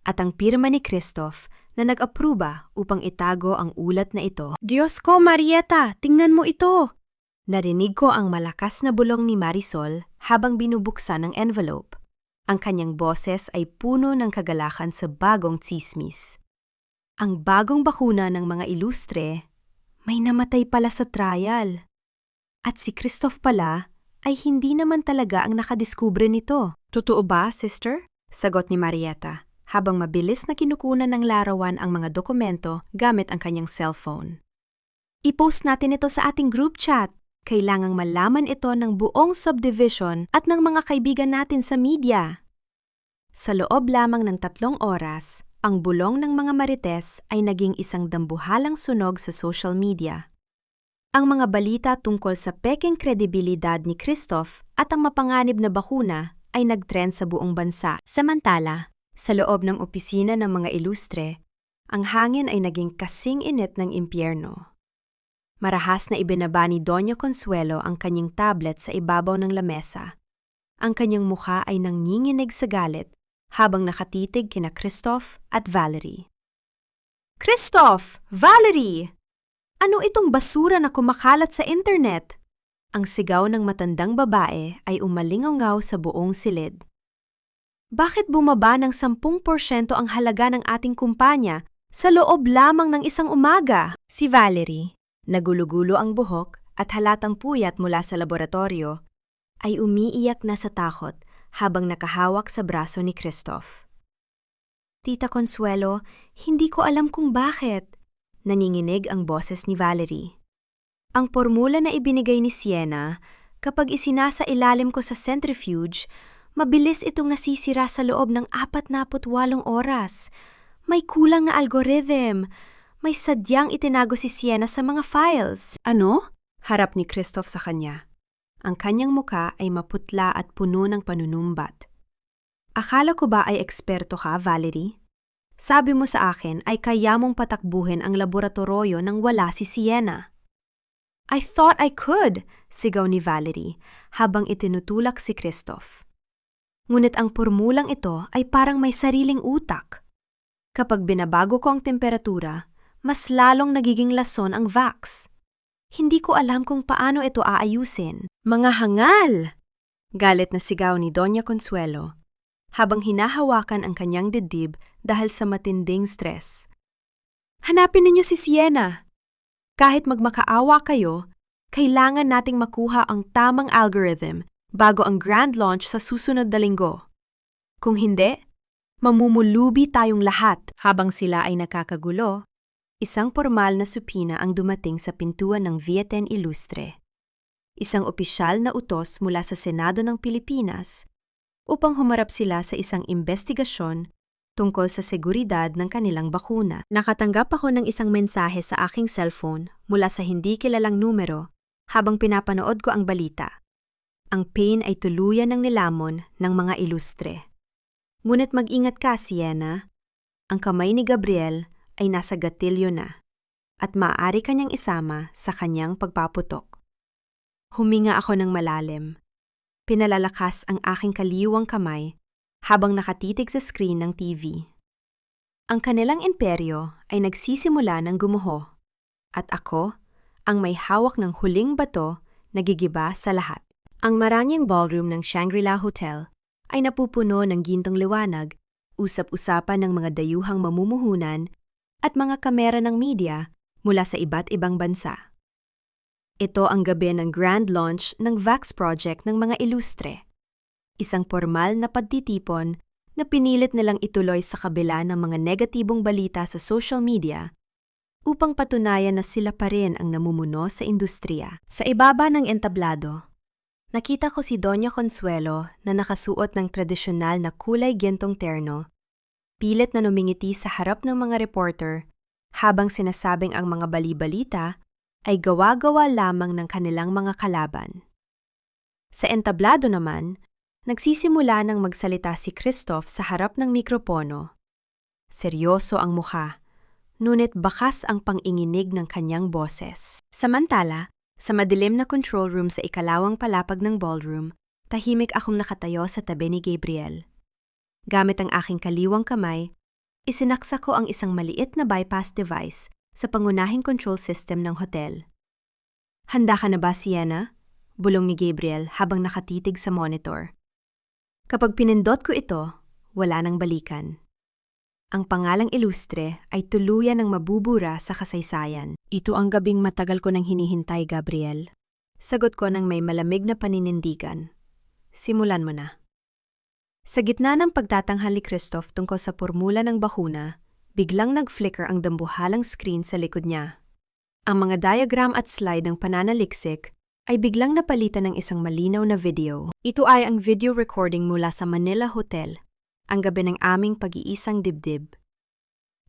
At ang pirma ni Christoph na nag-apruba upang itago ang ulat na ito. Diyos ko, Marieta! Tingnan mo ito! Narinig ko ang malakas na bulong ni Marisol habang binubuksan ang envelope. Ang kanyang boses ay puno ng kagalakan sa bagong tsismis. Ang bagong bakuna ng mga ilustre, may namatay pala sa trial. At si Christoph pala ay hindi naman talaga ang nakadiskubre nito. Totoo ba, sister? Sagot ni Marieta, habang mabilis na kinukunan ng larawan ang mga dokumento gamit ang kanyang cellphone. I-post natin ito sa ating group chat. Kailangang malaman ito ng buong subdivision at ng mga kaibigan natin sa media. Sa loob lamang ng 3 oras, ang bulong ng mga marites ay naging isang dambuhalang sunog sa social media. Ang mga balita tungkol sa pekeng kredibilidad ni Christoph at ang mapanganib na bakuna ay nagtrend sa buong bansa. Samantala, sa loob ng opisina ng mga ilustre, ang hangin ay naging kasing init ng impyerno. Marahas na ibinaba ni Doña Consuelo ang kanyang tablet sa ibabaw ng lamesa. Ang kanyang mukha ay nanginginig sa galit habang nakatitig kina Christoph at Valerie. Christoph! Valerie! Ano itong basura na kumakalat sa internet? Ang sigaw ng matandang babae ay umalingaw sa buong silid. Bakit bumaba ng 10% ang halaga ng ating kumpanya sa loob lamang ng isang umaga? Si Valerie, nagulugulo ang buhok at halatang puyat mula sa laboratorio, ay umiiyak na sa takot habang nakahawak sa braso ni Christoph. Tita Consuelo, hindi ko alam kung bakit. Nanginginig ang boses ni Valerie. Ang formula na ibinigay ni Sienna, kapag isinasa ilalim ko sa centrifuge, mabilis itong nasisira sa loob ng 48 oras. May kulang na algorithm. May sadyang itinago si Sienna sa mga files. Ano? Harap ni Christoph sa kanya. Ang kanyang muka ay maputla at puno ng panunumbat. Akala ko ba ay eksperto ka, Valerie? Sabi mo sa akin ay kaya mong patakbuhin ang laboratorio nang wala si Sienna. I thought I could, sigaw ni Valerie habang itinutulak si Christoph. Ngunit ang pormulang ito ay parang may sariling utak. Kapag binabago ko ang temperatura, mas lalong nagiging lason ang wax. Hindi ko alam kung paano ito aayusin. Mga hangal! Galit na sigaw ni Doña Consuelo habang hinahawakan ang kanyang dibdib dahil sa matinding stress. Hanapin ninyo si Sienna. Kahit magmakaawa kayo, kailangan nating makuha ang tamang algorithm bago ang grand launch sa susunod na linggo. Kung hindi, mamumulubi tayong lahat. Habang sila ay nakakagulo, isang formal na supina ang dumating sa pintuan ng Vieten Ilustre. Isang opisyal na utos mula sa Senado ng Pilipinas upang humarap sila sa isang investigasyon tungkol sa seguridad ng kanilang bakuna. Nakatanggap ako ng isang mensahe sa aking cellphone mula sa hindi kilalang numero habang pinapanood ko ang balita. Ang pain ay tuluyan ng nilamon ng mga ilustre. Ngunit mag-ingat ka, Sienna. Ang kamay ni Gabriel ay nasa gatilyo na at maaari kanyang isama sa kanyang pagpaputok. Huminga ako ng malalim. Pinalalakas ang aking kaliwang kamay habang nakatitig sa screen ng TV. Ang kanilang imperyo ay nagsisimula ng gumuho at ako ang may hawak ng huling bato na gigiba sa lahat. Ang maranyang ballroom ng Shangri-La Hotel ay napupuno ng gintong liwanag, usap-usapan ng mga dayuhang mamumuhunan at mga kamera ng media mula sa iba't ibang bansa. Ito ang gabi ng grand launch ng Vax Project ng mga ilustre. Isang formal na pagtitipon na pinilit nilang ituloy sa kabila ng mga negatibong balita sa social media upang patunayan na sila pa rin ang namumuno sa industriya. Sa ibaba ng entablado, nakita ko si Doña Consuelo na nakasuot ng tradisyonal na kulay gintong terno, pilit na numingiti sa harap ng mga reporter habang sinasabing ang mga bali-balita ay gawa-gawa lamang ng kanilang mga kalaban. Sa entablado naman, nagsisimula ng magsalita si Christoph sa harap ng mikropono. Seryoso ang mukha, ngunit bakas ang panginginig ng kanyang boses. Samantala, sa madilim na control room sa ikalawang palapag ng ballroom, tahimik akong nakatayo sa tabi ni Gabriel. Gamit ang aking kaliwang kamay, isinaksa ko ang isang maliit na bypass device sa pangunahing control system ng hotel. "Handa ka na ba, Sienna?" Bulong ni Gabriel habang nakatitig sa monitor. Kapag pinindot ko ito, wala nang balikan. Ang pangalang Ilustre ay tuluyan ng mabubura sa kasaysayan. "Ito ang gabing matagal ko nang hinihintay, Gabriel." Sagot ko ng may malamig na paninindigan. "Simulan mo na." Sa gitna ng pagtatanghal ni Christoph tungkol sa formula ng bakuna, biglang nag-flicker ang dambuhalang screen sa likod niya. Ang mga diagram at slide ng pananaliksik ay biglang napalitan ng isang malinaw na video. Ito ay ang video recording mula sa Manila Hotel, ang gabi ng aming pag-iisang dibdib.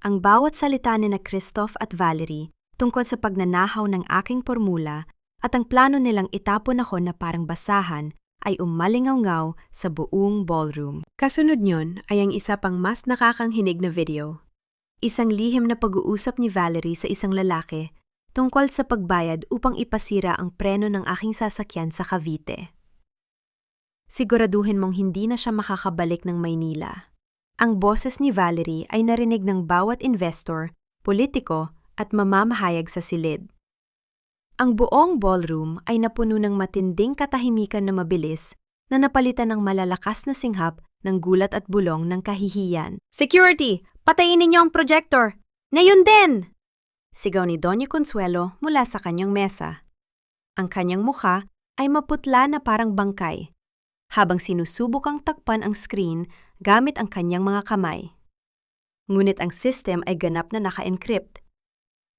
Ang bawat salita ni na Christoph at Valerie tungkol sa pagnanahaw ng aking formula at ang plano nilang itapon ako na parang basahan ay umalingaw-ngaw sa buong ballroom. Kasunod niyon ay ang isa pang mas nakakanghinig na video. Isang lihim na pag-uusap ni Valerie sa isang lalaki tungkol sa pagbayad upang ipasira ang preno ng aking sasakyan sa Cavite. "Siguraduhin mong hindi na siya makakabalik ng Maynila." Ang boses ni Valerie ay narinig ng bawat investor, politiko at mamamahayag sa silid. Ang buong ballroom ay napuno ng matinding katahimikan na mabilis na napalitan ng malalakas na singhap ng gulat at bulong ng kahihiyan. "Security! Patayin ninyo ang projector! Ngayon din!" Sigaw ni Doña Consuelo mula sa kanyang mesa. Ang kanyang mukha ay maputla na parang bangkay, habang sinusubukang takpan ang screen gamit ang kanyang mga kamay. Ngunit ang system ay ganap na naka-encrypt.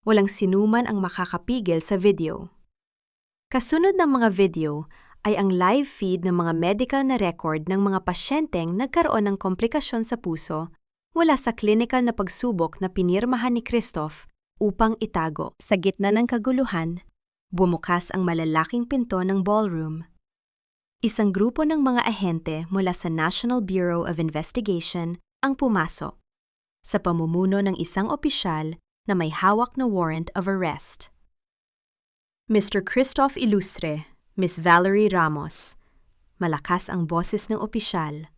Walang sinuman ang makakapigil sa video. Kasunod ng mga video ay ang live feed ng mga medical na record ng mga pasyenteng nagkaroon ng komplikasyon sa puso mula sa clinical na pagsubok na pinirmahan ni Christoph upang itago. Sa gitna ng kaguluhan, bumukas ang malalaking pinto ng ballroom. Isang grupo ng mga ahente mula sa National Bureau of Investigation ang pumasok, sa pamumuno ng isang opisyal na may hawak na warrant of arrest. "Mr. Christoph Ilustre, Miss Valerie Ramos," malakas ang boses ng opisyal.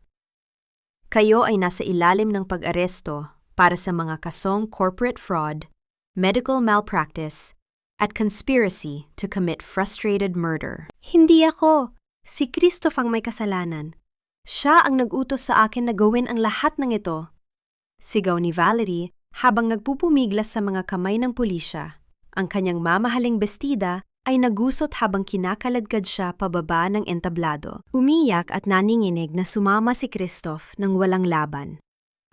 "Kayo ay nasa ilalim ng pag-aresto para sa mga kasong corporate fraud, medical malpractice, at conspiracy to commit frustrated murder." "Hindi ako. Si Christoph ang may kasalanan. Siya ang nag-utos sa akin na gawin ang lahat ng ito." Sigaw ni Valerie habang nagpupumiglas sa mga kamay ng pulisya. Ang kanyang mamahaling bestida ay nagusot habang kinakaladkad siya pababa ng entablado. Umiyak at naninginig na sumama si Christoph ng walang laban,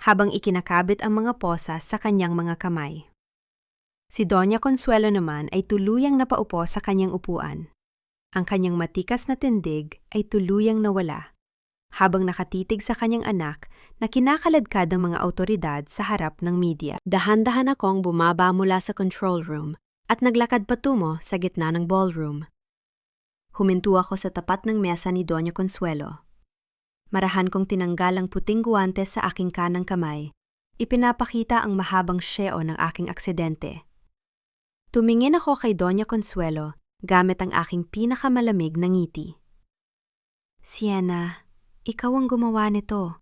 habang ikinakabit ang mga posa sa kanyang mga kamay. Si Doña Consuelo naman ay tuluyang napaupo sa kanyang upuan. Ang kanyang matikas na tindig ay tuluyang nawala, habang nakatitig sa kanyang anak na kinakaladkad ng mga awtoridad sa harap ng media. Dahan-dahan akong bumaba mula sa control room at naglakad patungo sa gitna ng ballroom. Huminto ako sa tapat ng mesa ni Doña Consuelo. Marahan kong tinanggal ang puting guwantes sa aking kanang kamay. Ipinapakita ang mahabang syeo ng aking aksidente. Tumingin ako kay Doña Consuelo gamit ang aking pinakamalamig na ngiti. "Sienna, ikaw ang gumawa nito."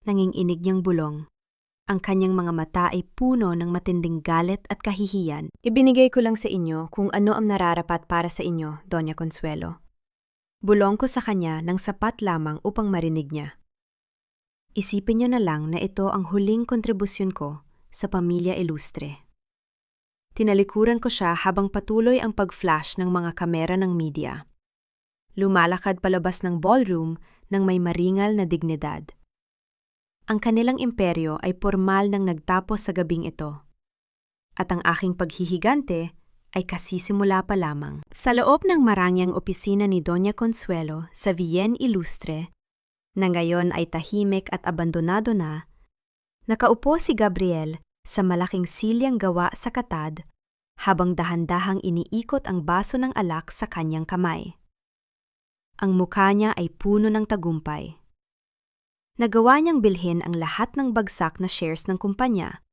Nanginginig niyang bulong. Ang kanyang mga mata ay puno ng matinding galit at kahihiyan. "Ibinigay ko lang sa inyo kung ano ang nararapat para sa inyo, Doña Consuelo." Bulong ko sa kanya ng sapat lamang upang marinig niya. "Isipin niyo na lang na ito ang huling kontribusyon ko sa pamilya Ilustre." Tinalikuran ko siya habang patuloy ang pag-flash ng mga kamera ng media. Lumalakad palabas ng ballroom ng may maringal na dignidad. Ang kanilang imperyo ay pormal nang nagtapos sa gabing ito. At ang aking paghihigante ay kasisimula pa lamang. Sa loob ng marangyang opisina ni Doña Consuelo sa Villain Ilustre, na ngayon ay tahimik at abandonado na, nakaupo si Gabriel sa malaking silyang gawa sa katad, habang dahan-dahang iniikot ang baso ng alak sa kanyang kamay. Ang mukha niya ay puno ng tagumpay. Nagawa niyang bilhin ang lahat ng bagsak na shares ng kumpanya,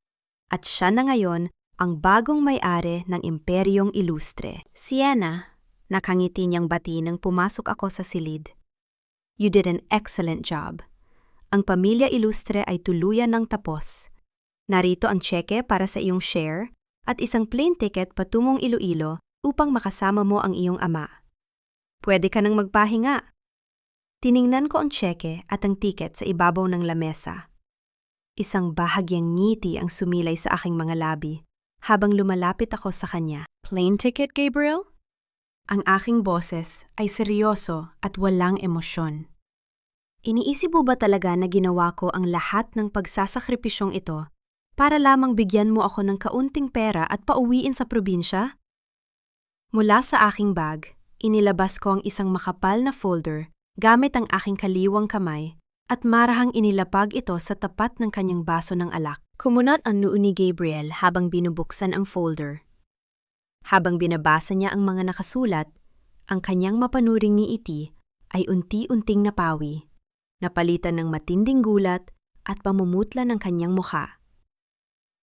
at siya na ngayon ang bagong may-ari ng Imperyong Ilustre. Sienna, nakangiti niyang bati nang pumasok ako sa silid. You did an excellent job. Ang Pamilya Ilustre ay tuluyan ng tapos. Narito ang tseke para sa iyong share at isang plane ticket patungong Iloilo upang makasama mo ang iyong ama. Pwede ka nang magpahinga. Tiningnan ko ang tseke at ang tiket sa ibabaw ng lamesa. Isang bahagyang ngiti ang sumilay sa aking mga labi habang lumalapit ako sa kanya. Plane ticket, Gabriel? Ang aking boses ay seryoso at walang emosyon. Iniisip mo ba talaga na ginawa ko ang lahat ng pagsasakripisyong ito para lamang bigyan mo ako ng kaunting pera at pauwiin sa probinsya? Mula sa aking bag, inilabas ko ang isang makapal na folder gamit ang aking kaliwang kamay at marahang inilapag ito sa tapat ng kanyang baso ng alak. Kumunat ang noo ni Gabriel habang binubuksan ang folder. Habang binabasa niya ang mga nakasulat, ang kanyang mapanuring ngiti ay unti-unting napawi, napalitan ng matinding gulat at pamumutla ng kanyang mukha.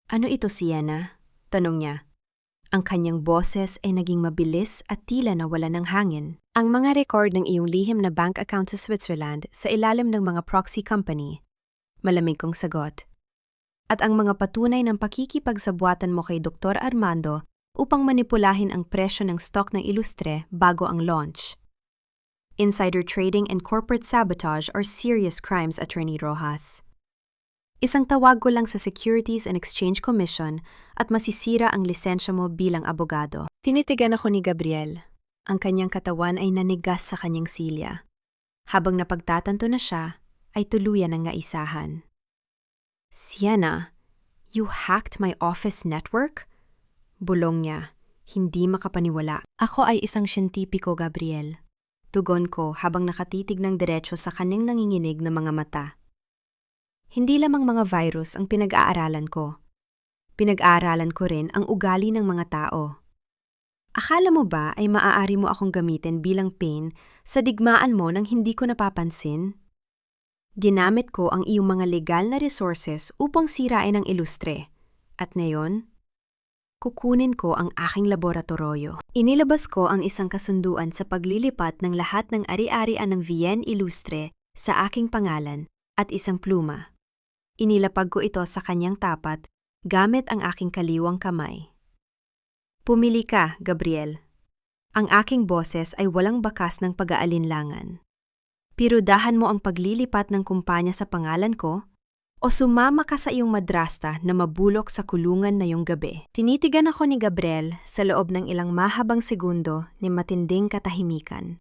Ano ito, Sienna? Tanong niya. Ang kanyang boses ay naging mabilis at tila nawala ng hangin. Ang mga record ng iyong lihim na bank account sa Switzerland sa ilalim ng mga proxy company. Malamig kong sagot. At ang mga patunay ng pakikipagsabuatan mo kay Dr. Armando upang manipulahin ang presyo ng stock ng Ilustre bago ang launch. Insider trading and corporate sabotage are serious crimes, Attorney Rojas. Isang tawag ko lang sa Securities and Exchange Commission at masisira ang lisensya mo bilang abogado. Tinitigan ako ni Gabriel. Ang kanyang katawan ay nanigas sa kanyang silya. Habang napagtatanto na siya, ay tuluyan ng ngaisahan. Sienna, you hacked my office network? Bulong niya, hindi makapaniwala. Ako ay isang siyentipiko, Gabriel. Tugon ko habang nakatitig ng diretso sa kanyang nanginginig na mga mata. Hindi lamang mga virus ang pinag-aaralan ko. Pinag-aaralan ko rin ang ugali ng mga tao. Akala mo ba ay maaari mo akong gamitin bilang pain sa digmaan mo nang hindi ko napapansin? Ginamit ko ang iyong mga legal na resources upang sirain ang Ilustre. At ngayon, kukunin ko ang aking laboratorio. Inilabas ko ang isang kasunduan sa paglilipat ng lahat ng ari-arian ng Vienne Ilustre sa aking pangalan at isang pluma. Inilapag ko ito sa kanyang tapat gamit ang aking kaliwang kamay. Pumili ka, Gabriel. Ang aking boses ay walang bakas ng pag-aalinlangan. Pirudahan mo ang paglilipat ng kumpanya sa pangalan ko o sumama ka sa iyong madrasta na mabulok sa kulungan na iyong gabi. Tinitigan ako ni Gabriel sa loob ng ilang mahabang segundo ni matinding katahimikan.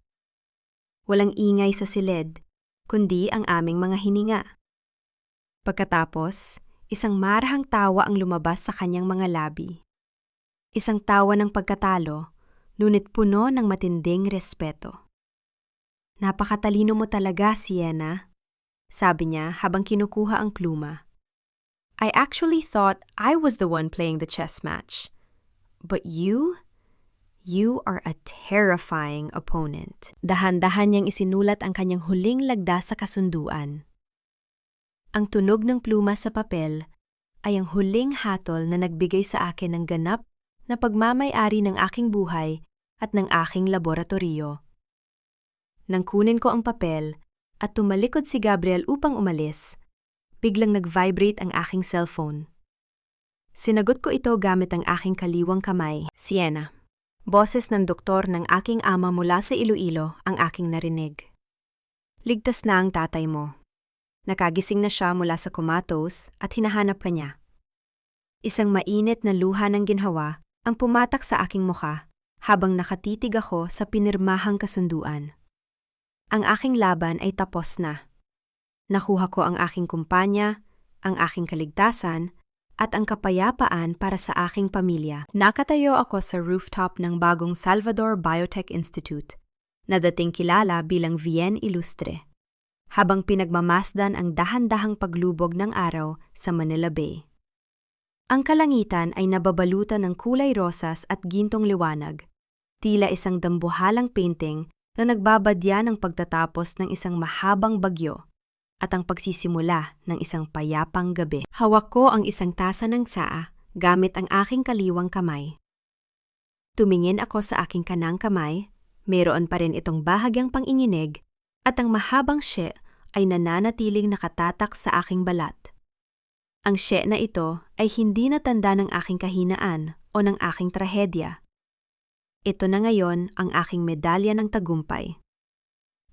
Walang ingay sa silid, kundi ang aming mga hininga. Pagkatapos, isang marahang tawa ang lumabas sa kanyang mga labi. Isang tawa ng pagkatalo, ngunit puno ng matinding respeto. Napakatalino mo talaga, Sienna, sabi niya habang kinukuha ang pluma. I actually thought I was the one playing the chess match. But you are a terrifying opponent. Dahan-dahan niyang isinulat ang kanyang huling lagda sa kasunduan. Ang tunog ng pluma sa papel ay ang huling hatol na nagbigay sa akin ng ganap na pagmamay-ari ng aking buhay at ng aking laboratorio. Nang kunin ko ang papel at tumalikod si Gabriel upang umalis, biglang nag-vibrate ang aking cellphone. Sinagot ko ito gamit ang aking kaliwang kamay. Sienna, boses ng doktor ng aking ama mula sa Iloilo ang aking narinig. Ligtas na ang tatay mo. Nakagising na siya mula sa comatose at hinahanap ka niya. Isang mainit na luha ng ginhawa ang pumatak sa aking mukha habang nakatitig ako sa pinirmahang kasunduan. Ang aking laban ay tapos na. Nakuha ko ang aking kumpanya, ang aking kaligtasan, at ang kapayapaan para sa aking pamilya. Nakatayo ako sa rooftop ng bagong Salvador Biotech Institute, na dating kilala bilang Vienne Ilustre, habang pinagmamasdan ang dahan-dahang paglubog ng araw sa Manila Bay. Ang kalangitan ay nababalutan ng kulay rosas at gintong liwanag, tila isang dambuhalang painting na nagbabadya ng pagtatapos ng isang mahabang bagyo at ang pagsisimula ng isang payapang gabi. Hawak ko ang isang tasa ng tsaa gamit ang aking kaliwang kamay. Tumingin ako sa aking kanang kamay, mayroon pa rin itong bahagyang panginginig at ang mahabang sye ay nananatiling nakatatak sa aking balat. Ang sye na ito ay hindi na tanda ng aking kahinaan o ng aking trahedya. Ito na ngayon ang aking medalya ng tagumpay.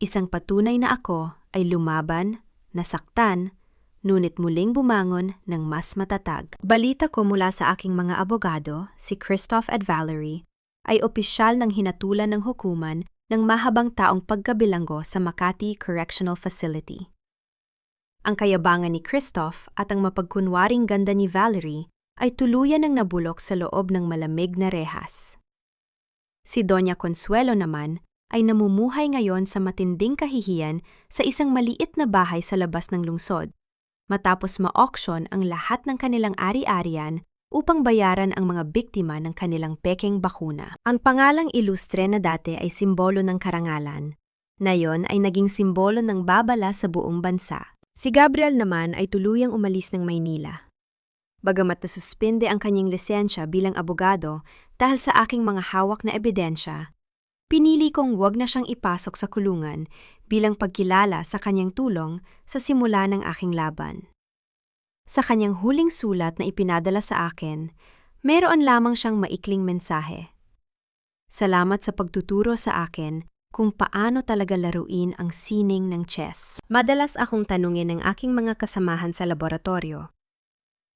Isang patunay na ako ay lumaban, nasaktan, ngunit muling bumangon ng mas matatag. Balita ko mula sa aking mga abogado, si Christoph at Valerie, ay opisyal ng hinatulan ng hukuman ng mahabang taong pagkabilanggo sa Makati Correctional Facility. Ang kayabangan ni Christoph at ang mapagkunwaring ganda ni Valerie ay tuluyan ng nabulok sa loob ng malamig na rehas. Si Doña Consuelo naman ay namumuhay ngayon sa matinding kahihiyan sa isang maliit na bahay sa labas ng lungsod, matapos ma-auction ang lahat ng kanilang ari-arian upang bayaran ang mga biktima ng kanilang pekeng bakuna. Ang pangalang ilustre na dati ay simbolo ng karangalan, ngayon ay naging simbolo ng babala sa buong bansa. Si Gabriel naman ay tuluyang umalis ng Maynila. Bagamat nasuspende ang kanyang lisensya bilang abogado dahil sa aking mga hawak na ebidensya, pinili kong huwag na siyang ipasok sa kulungan bilang pagkilala sa kanyang tulong sa simula ng aking laban. Sa kanyang huling sulat na ipinadala sa akin, meron lamang siyang maikling mensahe. Salamat sa pagtuturo sa akin kung paano talaga laruin ang sining ng chess. Madalas akong tanungin ng aking mga kasamahan sa laboratorio,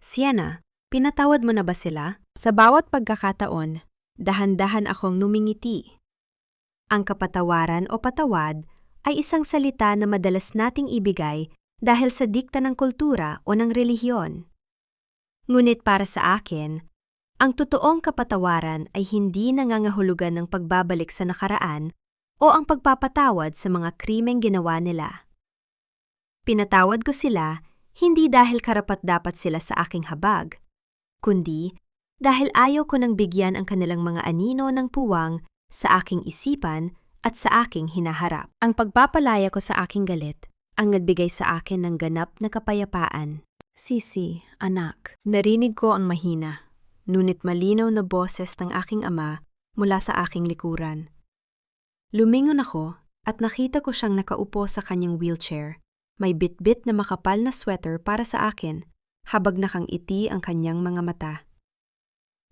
Sienna, pinatawad mo na ba sila? Sa bawat pagkakataon, dahan-dahan akong numingiti. Ang kapatawaran o patawad ay isang salita na madalas nating ibigay dahil sa dikta ng kultura o ng relihiyon. Ngunit para sa akin, ang totoong kapatawaran ay hindi nangangahulugan ng pagbabalik sa nakaraan o ang pagpapatawad sa mga krimeng ginawa nila. Pinatawad ko sila hindi dahil karapat-dapat sila sa aking habag, kundi dahil ayaw ko nang bigyan ang kanilang mga anino ng puwang sa aking isipan at sa aking hinaharap. Ang pagpapalaya ko sa aking galit ang nagbigay sa akin ng ganap na kapayapaan. Sisi, anak, narinig ko ang mahina, ngunit malinaw na boses ng aking ama mula sa aking likuran. Lumingon ako at nakita ko siyang nakaupo sa kanyang wheelchair. May bitbit na makapal na sweater para sa akin, habag nakangiti ang kanyang mga mata.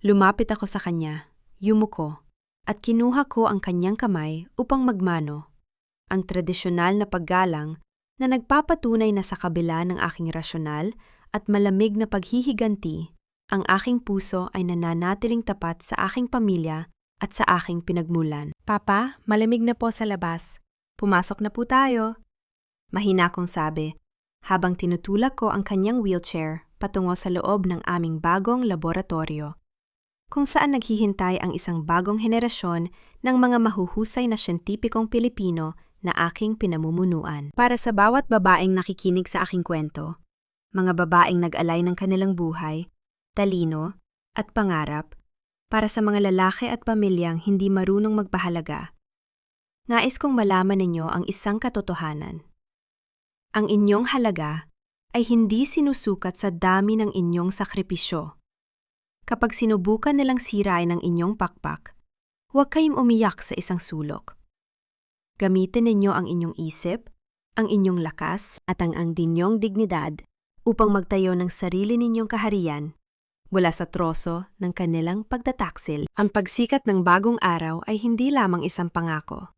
Lumapit ako sa kanya, yumuko, at kinuha ko ang kanyang kamay upang magmano. Ang tradisyonal na paggalang na nagpapatunay na sa kabila ng aking rasyonal at malamig na paghihiganti, ang aking puso ay nananatiling tapat sa aking pamilya at sa aking pinagmulan. Papa, malamig na po sa labas. Pumasok na po tayo. Mahina kong sabi, habang tinutulak ko ang kanyang wheelchair patungo sa loob ng aming bagong laboratorio, kung saan naghihintay ang isang bagong henerasyon ng mga mahuhusay na siyentipikong Pilipino na aking pinamumunuan. Para sa bawat babaeng nakikinig sa aking kwento, mga babaeng nag-alay ng kanilang buhay, talino, at pangarap, para sa mga lalaki at pamilyang hindi marunong magpahalaga, nais kong malaman ninyo ang isang katotohanan. Ang inyong halaga ay hindi sinusukat sa dami ng inyong sakripisyo. Kapag sinubukan nilang sirain ang inyong pakpak, huwag kayong umiyak sa isang sulok. Gamitin ninyo ang inyong isip, ang inyong lakas, at ang dinyong dignidad upang magtayo ng sarili ninyong kaharian mula sa troso ng kanilang pagtataksil. Ang pagsikat ng bagong araw ay hindi lamang isang pangako.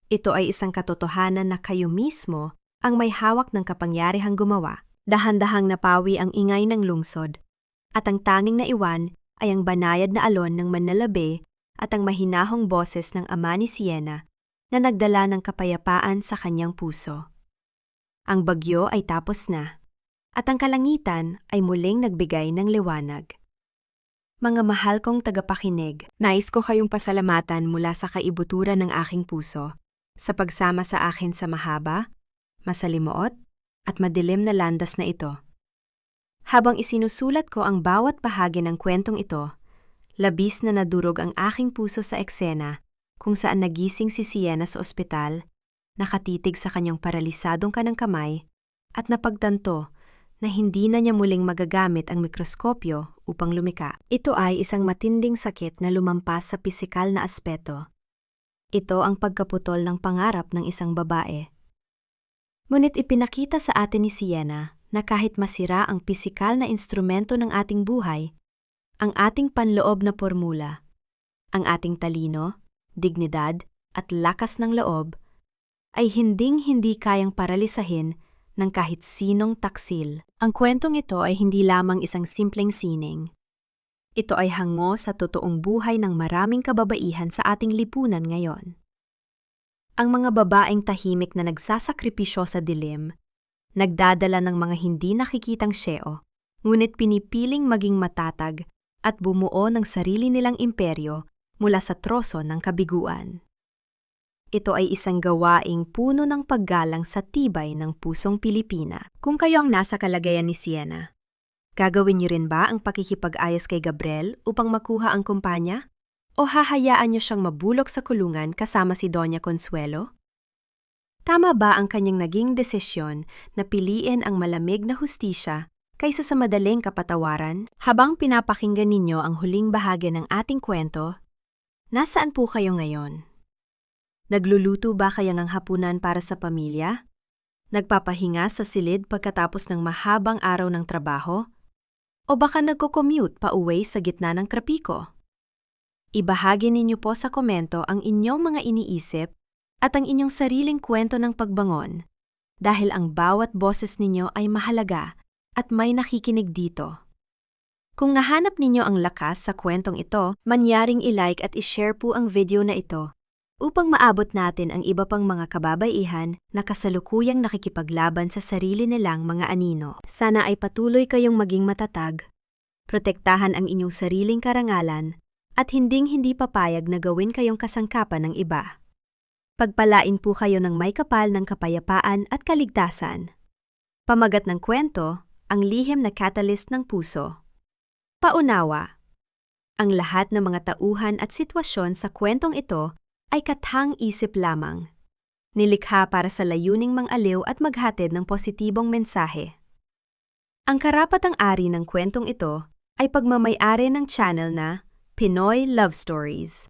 Ito ay isang katotohanan na kayo mismo ang may hawak ng kapangyarihang gumawa. Dahan-dahang napawi ang ingay ng lungsod, at ang tanging naiwan ay ang banayad na alon ng Manalabe at ang mahinahong boses ng ama ni Sienna na nagdala ng kapayapaan sa kanyang puso. Ang bagyo ay tapos na, at ang kalangitan ay muling nagbigay ng liwanag. Mga mahal kong tagapakinig, nais ko kayong pasalamatan mula sa kaibuturan ng aking puso sa pagsama sa akin sa mahaba, masalimuot, at madilim na landas na ito. Habang isinusulat ko ang bawat bahagi ng kwentong ito, labis na nadurog ang aking puso sa eksena kung saan nagising si Sienna sa ospital, nakatitig sa kanyang paralisadong kanang kamay, at napagtanto na hindi na niya muling magagamit ang mikroskopyo upang lumika. Ito ay isang matinding sakit na lumampas sa pisikal na aspeto. Ito ang pagkaputol ng pangarap ng isang babae. Ngunit ipinakita sa atin ni Sienna na kahit masira ang pisikal na instrumento ng ating buhay, ang ating panloob na formula, ang ating talino, dignidad at lakas ng loob, ay hinding-hindi kayang paralisahin ng kahit sinong taksil. Ang kwentong ito ay hindi lamang isang simpleng sining. Ito ay hango sa totoong buhay ng maraming kababaihan sa ating lipunan ngayon. Ang mga babaeng tahimik na nagsasakripisyo sa dilim, nagdadala ng mga hindi nakikitang syeo, ngunit pinipiling maging matatag at bumuo ng sarili nilang imperyo mula sa troso ng kabiguan. Ito ay isang gawaing puno ng paggalang sa tibay ng pusong Pilipina. Kung kayo ang nasa kalagayan ni Sienna, gagawin niyo rin ba ang pakikipag-ayos kay Gabriel upang makuha ang kumpanya? O hahayaan niyo siyang mabulok sa kulungan kasama si Doña Consuelo? Tama ba ang kanyang naging desisyon na piliin ang malamig na hustisya kaysa sa madaling kapatawaran? Habang pinapakinggan ninyo ang huling bahagi ng ating kwento, nasaan po kayo ngayon? Nagluluto ba kayo ng hapunan para sa pamilya? Nagpapahinga sa silid pagkatapos ng mahabang araw ng trabaho? O baka nagko-commute pa uwi sa gitna ng trapiko? Ibahagi ninyo po sa komento ang inyong mga iniisip at ang inyong sariling kwento ng pagbangon dahil ang bawat boses ninyo ay mahalaga at may nakikinig dito. Kung nahanap ninyo ang lakas sa kwentong ito, manyaring i-like at i-share po ang video na ito upang maabot natin ang iba pang mga kababaihan na kasalukuyang nakikipaglaban sa sarili nilang mga anino. Sana ay patuloy kayong maging matatag, protektahan ang inyong sariling karangalan, at hinding-hindi papayag na gawin kayong kasangkapan ng iba. Pagpalain po kayo ng may kapal ng kapayapaan at kaligtasan. Pamagat ng kwento, ang lihim na catalyst ng puso. Paunawa. Ang lahat ng mga tauhan at sitwasyon sa kwentong ito ay kathang-isip lamang. Nilikha para sa layuning mang-aliw at maghatid ng positibong mensahe. Ang karapatang-ari ng kwentong ito ay pagmamay-ari ng channel na Pinoy Love Stories.